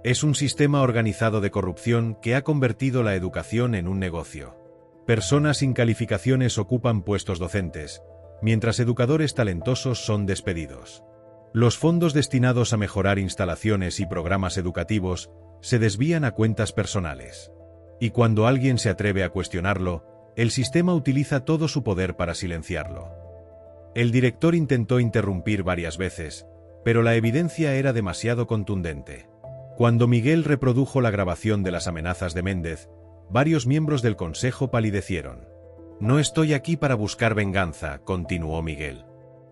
Es un sistema organizado de corrupción que ha convertido la educación en un negocio. Personas sin calificaciones ocupan puestos docentes, mientras educadores talentosos son despedidos. Los fondos destinados a mejorar instalaciones y programas educativos se desvían a cuentas personales. Y cuando alguien se atreve a cuestionarlo, el sistema utiliza todo su poder para silenciarlo. El director intentó interrumpir varias veces, pero la evidencia era demasiado contundente. Cuando Miguel reprodujo la grabación de las amenazas de Méndez, varios miembros del consejo palidecieron. No estoy aquí para buscar venganza, continuó Miguel.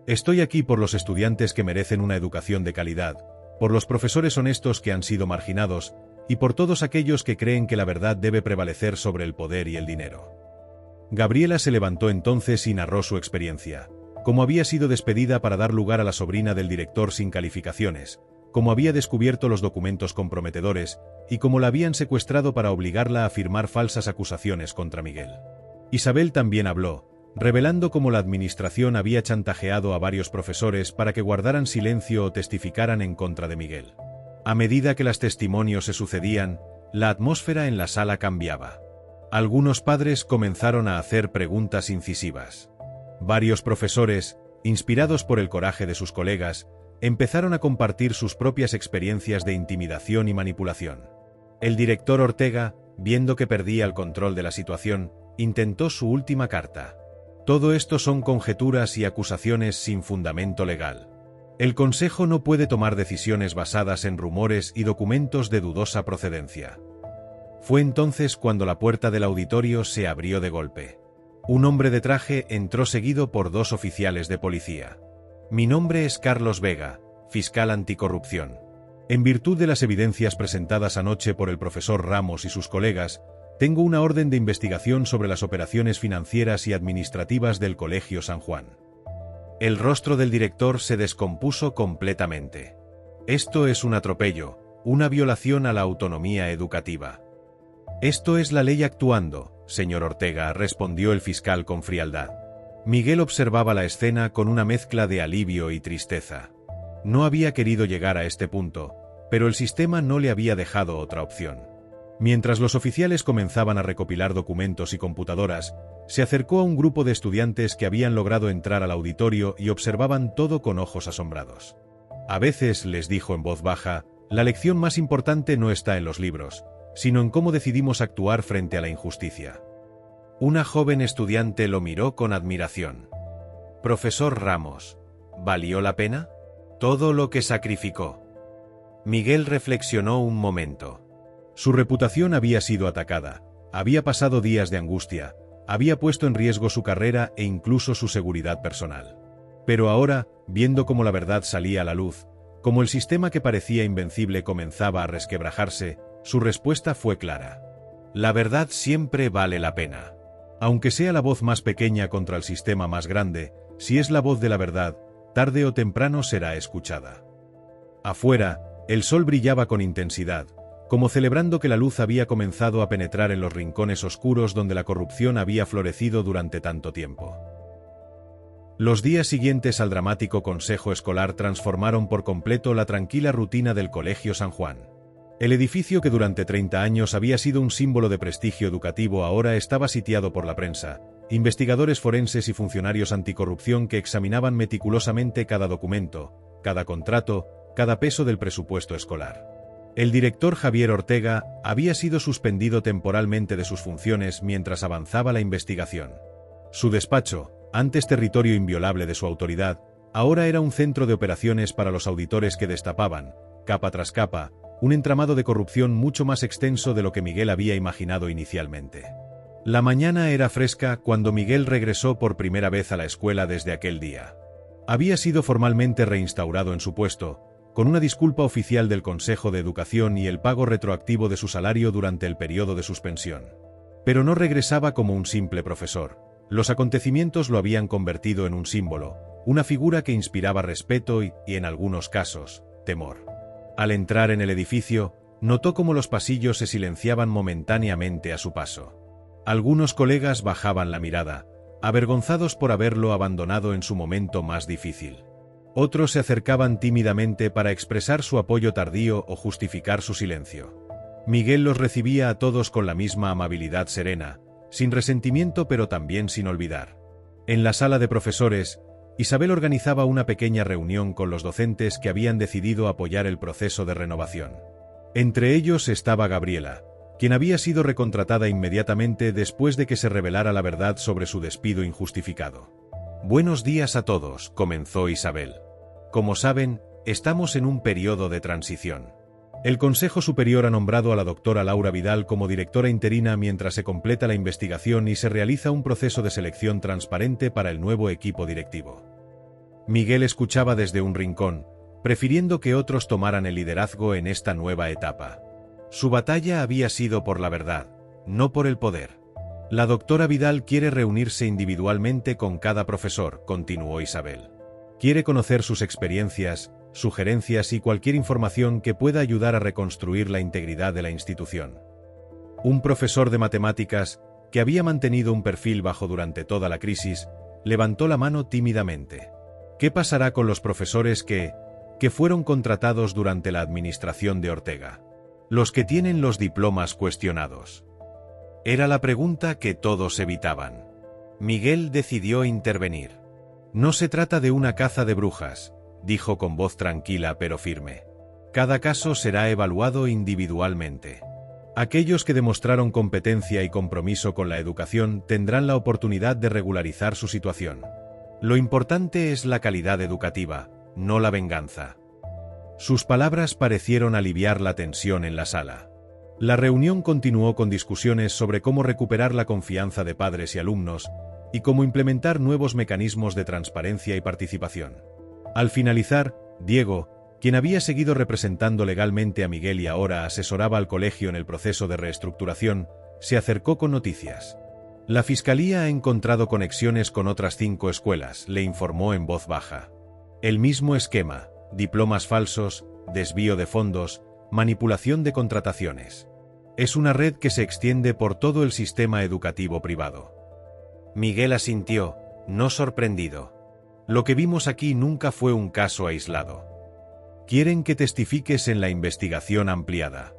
Estoy aquí por los estudiantes que merecen una educación de calidad, por los profesores honestos que han sido marginados, y por todos aquellos que creen que la verdad debe prevalecer sobre el poder y el dinero. Gabriela se levantó entonces y narró su experiencia. Cómo había sido despedida para dar lugar a la sobrina del director sin calificaciones, cómo había descubierto los documentos comprometedores y cómo la habían secuestrado para obligarla a firmar falsas acusaciones contra Miguel. Isabel también habló, revelando cómo la administración había chantajeado a varios profesores para que guardaran silencio o testificaran en contra de Miguel. A medida que los testimonios se sucedían, la atmósfera en la sala cambiaba. Algunos padres comenzaron a hacer preguntas incisivas. Varios profesores, inspirados por el coraje de sus colegas, empezaron a compartir sus propias experiencias de intimidación y manipulación. El director Ortega, viendo que perdía el control de la situación, intentó su última carta. Todo esto son conjeturas y acusaciones sin fundamento legal. El Consejo no puede tomar decisiones basadas en rumores y documentos de dudosa procedencia. Fue entonces cuando la puerta del auditorio se abrió de golpe. Un hombre de traje entró seguido por 2 oficiales de policía. Mi nombre es Carlos Vega, fiscal anticorrupción. En virtud de las evidencias presentadas anoche por el profesor Ramos y sus colegas, tengo una orden de investigación sobre las operaciones financieras y administrativas del Colegio San Juan. El rostro del director se descompuso completamente. Esto es un atropello, una violación a la autonomía educativa. Esto es la ley actuando, señor Ortega, respondió el fiscal con frialdad. Miguel observaba la escena con una mezcla de alivio y tristeza. No había querido llegar a este punto, pero el sistema no le había dejado otra opción. Mientras los oficiales comenzaban a recopilar documentos y computadoras, se acercó a un grupo de estudiantes que habían logrado entrar al auditorio y observaban todo con ojos asombrados. A veces, les dijo en voz baja, la lección más importante no está en los libros, sino en cómo decidimos actuar frente a la injusticia. Una joven estudiante lo miró con admiración. Profesor Ramos, ¿valió la pena? Todo lo que sacrificó. Miguel reflexionó un momento. Su reputación había sido atacada, había pasado días de angustia, había puesto en riesgo su carrera e incluso su seguridad personal. Pero ahora, viendo cómo la verdad salía a la luz, como el sistema que parecía invencible comenzaba a resquebrajarse, su respuesta fue clara. La verdad siempre vale la pena. Aunque sea la voz más pequeña contra el sistema más grande, si es la voz de la verdad, tarde o temprano será escuchada. Afuera, el sol brillaba con intensidad, como celebrando que la luz había comenzado a penetrar en los rincones oscuros donde la corrupción había florecido durante tanto tiempo. Los días siguientes al dramático consejo escolar transformaron por completo la tranquila rutina del Colegio San Juan. El edificio que durante 30 años había sido un símbolo de prestigio educativo ahora estaba sitiado por la prensa, investigadores forenses y funcionarios anticorrupción que examinaban meticulosamente cada documento, cada contrato, cada peso del presupuesto escolar. El director Javier Ortega había sido suspendido temporalmente de sus funciones mientras avanzaba la investigación. Su despacho, antes territorio inviolable de su autoridad, ahora era un centro de operaciones para los auditores que destapaban, capa tras capa, un entramado de corrupción mucho más extenso de lo que Miguel había imaginado inicialmente. La mañana era fresca cuando Miguel regresó por primera vez a la escuela desde aquel día. Había sido formalmente reinstaurado en su puesto, con una disculpa oficial del Consejo de Educación y el pago retroactivo de su salario durante el periodo de suspensión. Pero no regresaba como un simple profesor. Los acontecimientos lo habían convertido en un símbolo, una figura que inspiraba respeto y, en algunos casos, temor. Al entrar en el edificio, notó cómo los pasillos se silenciaban momentáneamente a su paso. Algunos colegas bajaban la mirada, avergonzados por haberlo abandonado en su momento más difícil. Otros se acercaban tímidamente para expresar su apoyo tardío o justificar su silencio. Miguel los recibía a todos con la misma amabilidad serena, sin resentimiento pero también sin olvidar. En la sala de profesores, Isabel organizaba una pequeña reunión con los docentes que habían decidido apoyar el proceso de renovación. Entre ellos estaba Gabriela, quien había sido recontratada inmediatamente después de que se revelara la verdad sobre su despido injustificado. Buenos días a todos, comenzó Isabel. Como saben, estamos en un periodo de transición. El Consejo Superior ha nombrado a la doctora Laura Vidal como directora interina mientras se completa la investigación y se realiza un proceso de selección transparente para el nuevo equipo directivo. Miguel escuchaba desde un rincón, prefiriendo que otros tomaran el liderazgo en esta nueva etapa. Su batalla había sido por la verdad, no por el poder. La doctora Vidal quiere reunirse individualmente con cada profesor, continuó Isabel. Quiere conocer sus experiencias, sugerencias y cualquier información que pueda ayudar a reconstruir la integridad de la institución. Un profesor de matemáticas, que había mantenido un perfil bajo durante toda la crisis, levantó la mano tímidamente. ¿Qué pasará con los profesores que fueron contratados durante la administración de Ortega? Los que tienen los diplomas cuestionados. Era la pregunta que todos evitaban. Miguel decidió intervenir. No se trata de una caza de brujas, dijo con voz tranquila pero firme. Cada caso será evaluado individualmente. Aquellos que demostraron competencia y compromiso con la educación tendrán la oportunidad de regularizar su situación. Lo importante es la calidad educativa, no la venganza. Sus palabras parecieron aliviar la tensión en la sala. La reunión continuó con discusiones sobre cómo recuperar la confianza de padres y alumnos, y cómo implementar nuevos mecanismos de transparencia y participación. Al finalizar, Diego, quien había seguido representando legalmente a Miguel y ahora asesoraba al colegio en el proceso de reestructuración, se acercó con noticias. La Fiscalía ha encontrado conexiones con otras 5 escuelas, le informó en voz baja. El mismo esquema: diplomas falsos, desvío de fondos, manipulación de contrataciones. Es una red que se extiende por todo el sistema educativo privado. Miguel asintió, no sorprendido. Lo que vimos aquí nunca fue un caso aislado. Quieren que testifiques en la investigación ampliada.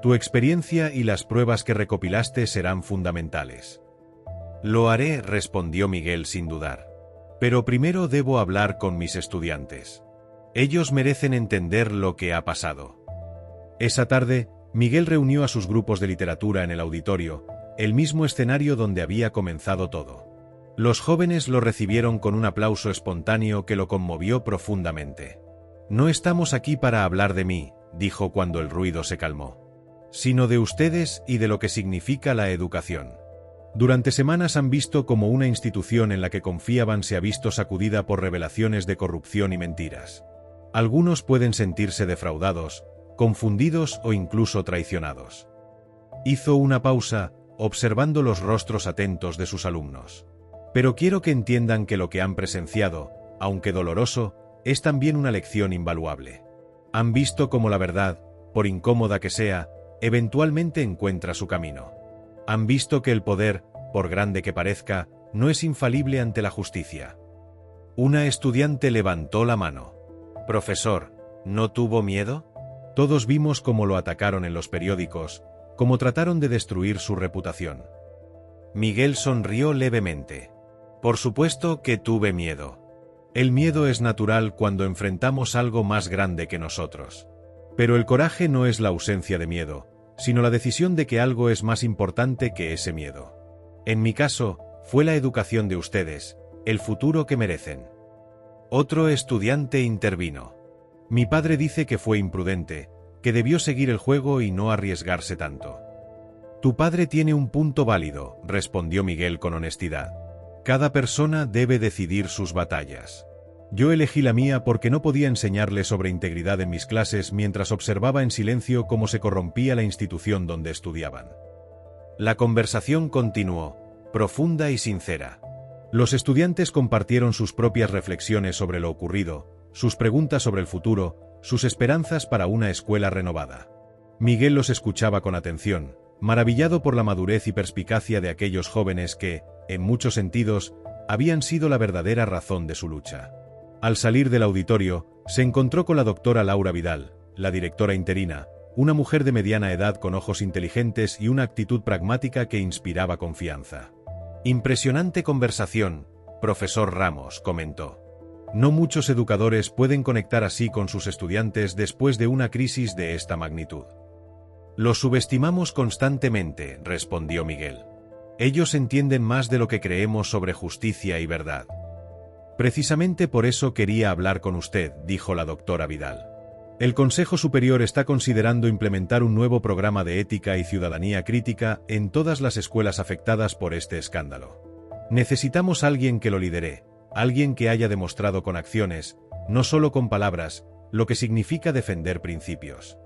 Tu experiencia y las pruebas que recopilaste serán fundamentales. Lo haré, respondió Miguel sin dudar. Pero primero debo hablar con mis estudiantes. Ellos merecen entender lo que ha pasado. Esa tarde, Miguel reunió a sus grupos de literatura en el auditorio, el mismo escenario donde había comenzado todo. Los jóvenes lo recibieron con un aplauso espontáneo que lo conmovió profundamente. No estamos aquí para hablar de mí, dijo cuando el ruido se calmó, sino de ustedes y de lo que significa la educación. Durante semanas han visto cómo una institución en la que confiaban se ha visto sacudida por revelaciones de corrupción y mentiras. Algunos pueden sentirse defraudados, confundidos o incluso traicionados. Hizo una pausa, observando los rostros atentos de sus alumnos. Pero quiero que entiendan que lo que han presenciado, aunque doloroso, es también una lección invaluable. Han visto cómo la verdad, por incómoda que sea, eventualmente encuentra su camino. Han visto que el poder, por grande que parezca, no es infalible ante la justicia. Una estudiante levantó la mano. Profesor, ¿no tuvo miedo? Todos vimos cómo lo atacaron en los periódicos, cómo trataron de destruir su reputación. Miguel sonrió levemente. Por supuesto que tuve miedo. El miedo es natural cuando enfrentamos algo más grande que nosotros. Pero el coraje no es la ausencia de miedo, sino la decisión de que algo es más importante que ese miedo. En mi caso, fue la educación de ustedes, el futuro que merecen. Otro estudiante intervino. Mi padre dice que fue imprudente, que debió seguir el juego y no arriesgarse tanto. Tu padre tiene un punto válido, respondió Miguel con honestidad. Cada persona debe decidir sus batallas. Yo elegí la mía porque no podía enseñarle sobre integridad en mis clases mientras observaba en silencio cómo se corrompía la institución donde estudiaban. La conversación continuó, profunda y sincera. Los estudiantes compartieron sus propias reflexiones sobre lo ocurrido, sus preguntas sobre el futuro, sus esperanzas para una escuela renovada. Miguel los escuchaba con atención, maravillado por la madurez y perspicacia de aquellos jóvenes que, en muchos sentidos, habían sido la verdadera razón de su lucha. Al salir del auditorio, se encontró con la doctora Laura Vidal, la directora interina, una mujer de mediana edad con ojos inteligentes y una actitud pragmática que inspiraba confianza. Impresionante conversación, profesor Ramos, comentó. No muchos educadores pueden conectar así con sus estudiantes después de una crisis de esta magnitud. Los subestimamos constantemente, respondió Miguel. Ellos entienden más de lo que creemos sobre justicia y verdad. Precisamente por eso quería hablar con usted, dijo la doctora Vidal. El Consejo Superior está considerando implementar un nuevo programa de ética y ciudadanía crítica en todas las escuelas afectadas por este escándalo. Necesitamos alguien que lo lidere, alguien que haya demostrado con acciones, no solo con palabras, lo que significa defender principios.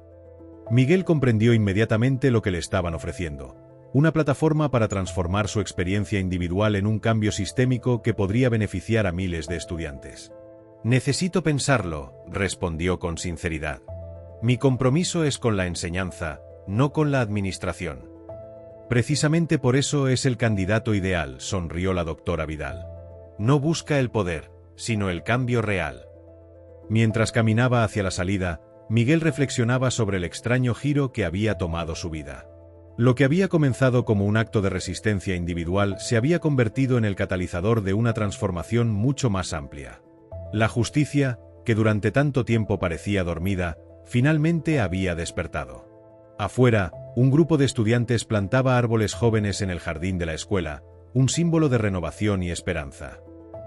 Miguel comprendió inmediatamente lo que le estaban ofreciendo. Una plataforma para transformar su experiencia individual en un cambio sistémico que podría beneficiar a miles de estudiantes. Necesito pensarlo, respondió con sinceridad. Mi compromiso es con la enseñanza, no con la administración. Precisamente por eso es el candidato ideal, sonrió la doctora Vidal. No busca el poder, sino el cambio real. Mientras caminaba hacia la salida, Miguel reflexionaba sobre el extraño giro que había tomado su vida. Lo que había comenzado como un acto de resistencia individual se había convertido en el catalizador de una transformación mucho más amplia. La justicia, que durante tanto tiempo parecía dormida, finalmente había despertado. Afuera, un grupo de estudiantes plantaba árboles jóvenes en el jardín de la escuela, un símbolo de renovación y esperanza.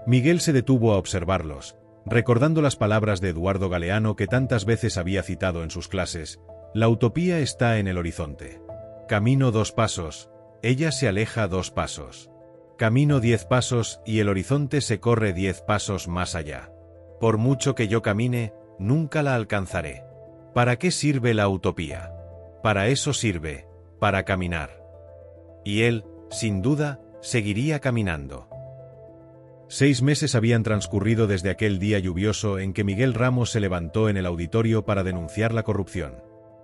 Miguel se detuvo a observarlos, recordando las palabras de Eduardo Galeano que tantas veces había citado en sus clases: la utopía está en el horizonte. Camino 2 pasos, ella se aleja 2 pasos. Camino 10 pasos y el horizonte se corre 10 pasos más allá. Por mucho que yo camine, nunca la alcanzaré. ¿Para qué sirve la utopía? Para eso sirve, para caminar. Y él, sin duda, seguiría caminando. 6 meses habían transcurrido desde aquel día lluvioso en que Miguel Ramos se levantó en el auditorio para denunciar la corrupción.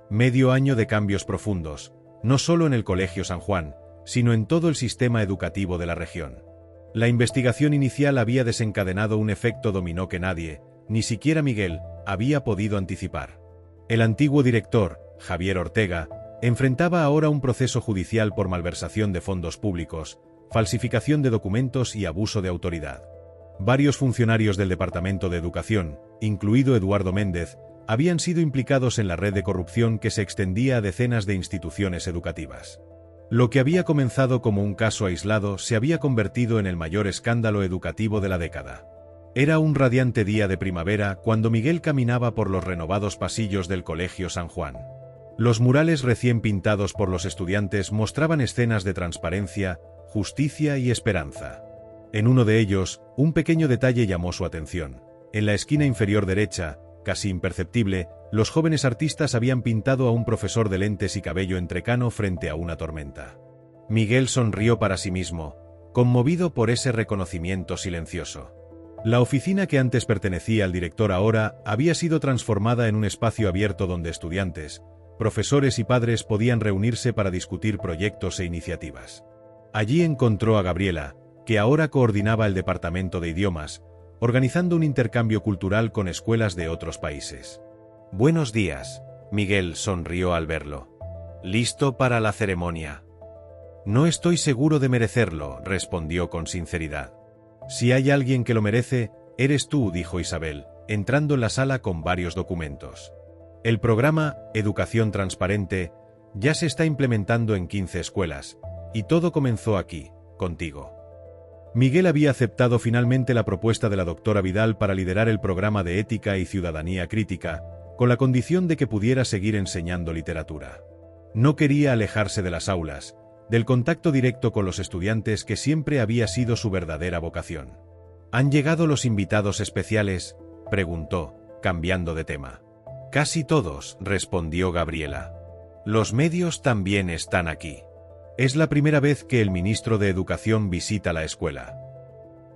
Medio año de cambios profundos, no solo en el Colegio San Juan, sino en todo el sistema educativo de la región. La investigación inicial había desencadenado un efecto dominó que nadie, ni siquiera Miguel, había podido anticipar. El antiguo director, Javier Ortega, enfrentaba ahora un proceso judicial por malversación de fondos públicos, falsificación de documentos y abuso de autoridad. Varios funcionarios del Departamento de Educación, incluido Eduardo Méndez, habían sido implicados en la red de corrupción que se extendía a decenas de instituciones educativas. Lo que había comenzado como un caso aislado se había convertido en el mayor escándalo educativo de la década. Era un radiante día de primavera cuando Miguel caminaba por los renovados pasillos del Colegio San Juan. Los murales recién pintados por los estudiantes mostraban escenas de transparencia, justicia y esperanza. En uno de ellos, un pequeño detalle llamó su atención. En la esquina inferior derecha, casi imperceptible, los jóvenes artistas habían pintado a un profesor de lentes y cabello entrecano frente a una tormenta. Miguel sonrió para sí mismo, conmovido por ese reconocimiento silencioso. La oficina que antes pertenecía al director ahora había sido transformada en un espacio abierto donde estudiantes, profesores y padres podían reunirse para discutir proyectos e iniciativas. Allí encontró a Gabriela, que ahora coordinaba el departamento de idiomas, organizando un intercambio cultural con escuelas de otros países. Buenos días, Miguel sonrió al verlo. ¿Listo para la ceremonia? No estoy seguro de merecerlo, respondió con sinceridad. Si hay alguien que lo merece, Eres tú, dijo Isabel, entrando en la sala con varios documentos. El programa Educación Transparente ya se está implementando en 15 escuelas, y todo comenzó aquí, contigo. Miguel había aceptado finalmente la propuesta de la doctora Vidal para liderar el programa de ética y ciudadanía crítica, con la condición de que pudiera seguir enseñando literatura. No quería alejarse de las aulas, del contacto directo con los estudiantes que siempre había sido su verdadera vocación. ¿Han llegado los invitados especiales?, preguntó, cambiando de tema. Casi todos, respondió Gabriela. Los medios también están aquí. Es la primera vez que el ministro de Educación visita la escuela.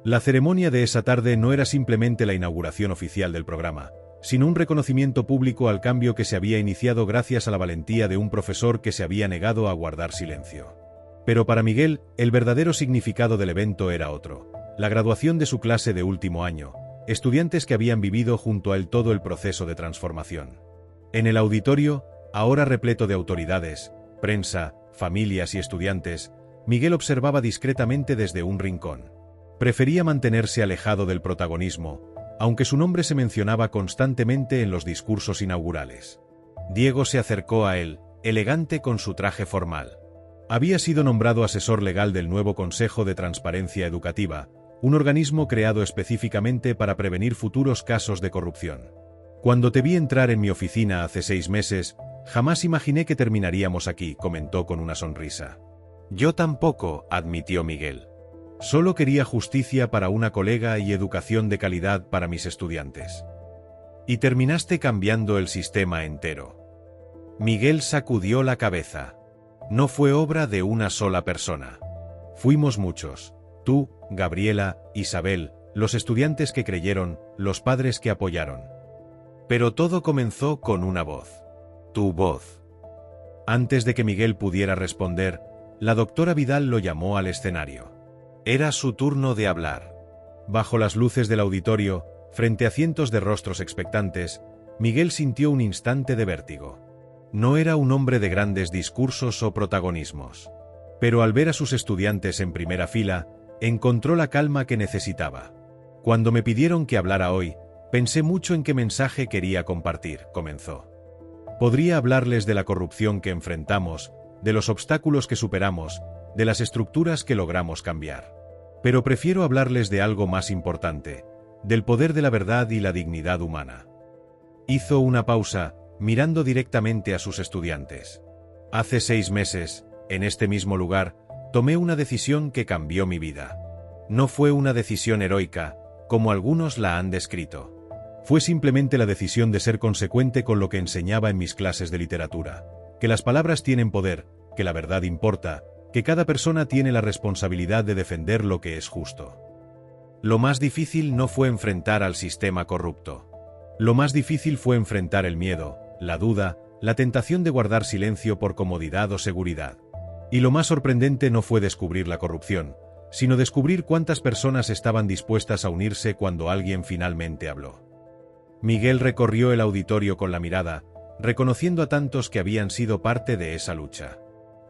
La ceremonia de esa tarde no era simplemente la inauguración oficial del programa, sino un reconocimiento público al cambio que se había iniciado gracias a la valentía de un profesor que se había negado a guardar silencio. Pero para Miguel, el verdadero significado del evento era otro: la graduación de su clase de último año, estudiantes que habían vivido junto a él todo el proceso de transformación. En el auditorio, ahora repleto de autoridades, prensa, familias y estudiantes, Miguel observaba discretamente desde un rincón. Prefería mantenerse alejado del protagonismo, aunque su nombre se mencionaba constantemente en los discursos inaugurales. Diego se acercó a él, elegante con su traje formal. Había sido nombrado asesor legal del nuevo Consejo de Transparencia Educativa, un organismo creado específicamente para prevenir futuros casos de corrupción. Cuando te vi entrar en mi oficina hace 6 meses, jamás imaginé que terminaríamos aquí, comentó con una sonrisa. Yo tampoco, admitió Miguel. Solo quería justicia para una colega y educación de calidad para mis estudiantes. Y terminaste cambiando el sistema entero. Miguel sacudió la cabeza. No fue obra de una sola persona. Fuimos muchos. Tú, Gabriela, Isabel, los estudiantes que creyeron, los padres que apoyaron. Pero todo comenzó con una voz. Tu voz. Antes de que Miguel pudiera responder, la doctora Vidal lo llamó al escenario. Era su turno de hablar. Bajo las luces del auditorio, frente a cientos de rostros expectantes, Miguel sintió un instante de vértigo. No era un hombre de grandes discursos o protagonismos. Pero al ver a sus estudiantes en primera fila, encontró la calma que necesitaba. Cuando me pidieron que hablara hoy, pensé mucho en qué mensaje quería compartir, comenzó. Podría hablarles de la corrupción que enfrentamos, de los obstáculos que superamos, de las estructuras que logramos cambiar. Pero prefiero hablarles de algo más importante, del poder de la verdad y la dignidad humana. Hizo una pausa, mirando directamente a sus estudiantes. Hace 6 meses, en este mismo lugar, tomé una decisión que cambió mi vida. No fue una decisión heroica, como algunos la han descrito. Fue simplemente la decisión de ser consecuente con lo que enseñaba en mis clases de literatura, que las palabras tienen poder, que la verdad importa, que cada persona tiene la responsabilidad de defender lo que es justo. Lo más difícil no fue enfrentar al sistema corrupto. Lo más difícil fue enfrentar el miedo, la duda, la tentación de guardar silencio por comodidad o seguridad. Y lo más sorprendente no fue descubrir la corrupción, sino descubrir cuántas personas estaban dispuestas a unirse cuando alguien finalmente habló. Miguel recorrió el auditorio con la mirada, reconociendo a tantos que habían sido parte de esa lucha.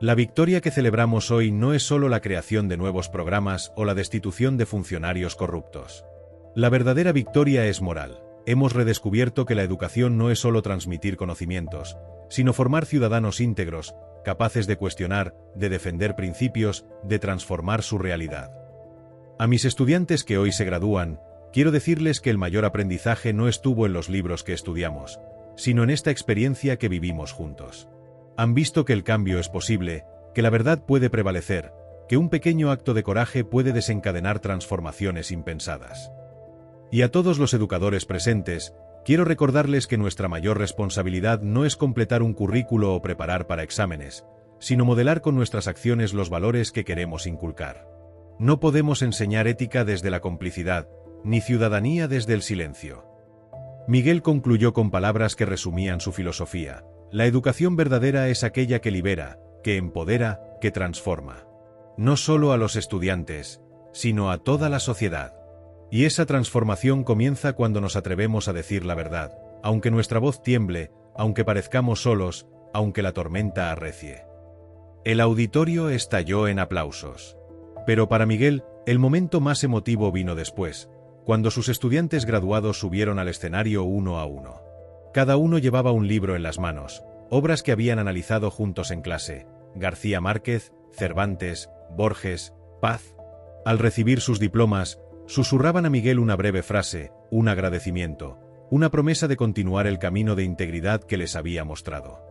La victoria que celebramos hoy no es solo la creación de nuevos programas o la destitución de funcionarios corruptos. La verdadera victoria es moral. Hemos redescubierto que la educación no es solo transmitir conocimientos, sino formar ciudadanos íntegros, capaces de cuestionar, de defender principios, de transformar su realidad. A mis estudiantes que hoy se gradúan, quiero decirles que el mayor aprendizaje no estuvo en los libros que estudiamos, sino en esta experiencia que vivimos juntos. Han visto que el cambio es posible, que la verdad puede prevalecer, que un pequeño acto de coraje puede desencadenar transformaciones impensadas. Y a todos los educadores presentes, quiero recordarles que nuestra mayor responsabilidad no es completar un currículo o preparar para exámenes, sino modelar con nuestras acciones los valores que queremos inculcar. No podemos enseñar ética desde la complicidad, ni ciudadanía desde el silencio. Miguel concluyó con palabras que resumían su filosofía. La educación verdadera es aquella que libera, que empodera, que transforma. No solo a los estudiantes, sino a toda la sociedad. Y esa transformación comienza cuando nos atrevemos a decir la verdad, aunque nuestra voz tiemble, aunque parezcamos solos, aunque la tormenta arrecie. El auditorio estalló en aplausos. Pero para Miguel, el momento más emotivo vino después, cuando sus estudiantes graduados subieron al escenario uno a uno. Cada uno llevaba un libro en las manos, obras que habían analizado juntos en clase: García Márquez, Cervantes, Borges, Paz. Al recibir sus diplomas, susurraban a Miguel una breve frase, un agradecimiento, una promesa de continuar el camino de integridad que les había mostrado.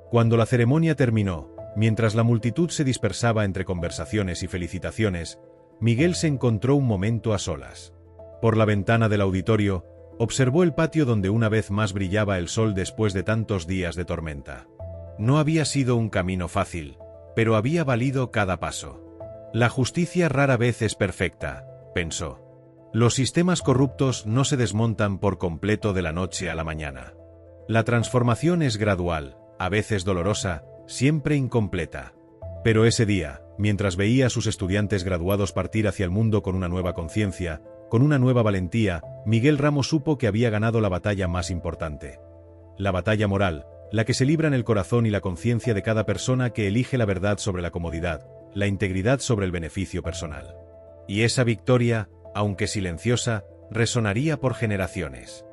Cuando la ceremonia terminó, mientras la multitud se dispersaba entre conversaciones y felicitaciones, Miguel se encontró un momento a solas. Por la ventana del auditorio, observó el patio donde una vez más brillaba el sol después de tantos días de tormenta. No había sido un camino fácil, pero había valido cada paso. La justicia rara vez es perfecta, pensó. Los sistemas corruptos no se desmontan por completo de la noche a la mañana. La transformación es gradual, a veces dolorosa, siempre incompleta. Pero ese día, mientras veía a sus estudiantes graduados partir hacia el mundo con una nueva conciencia, con una nueva valentía, Miguel Ramos supo que había ganado la batalla más importante. La batalla moral, la que se libra en el corazón y la conciencia de cada persona que elige la verdad sobre la comodidad, la integridad sobre el beneficio personal. Y esa victoria, aunque silenciosa, resonaría por generaciones.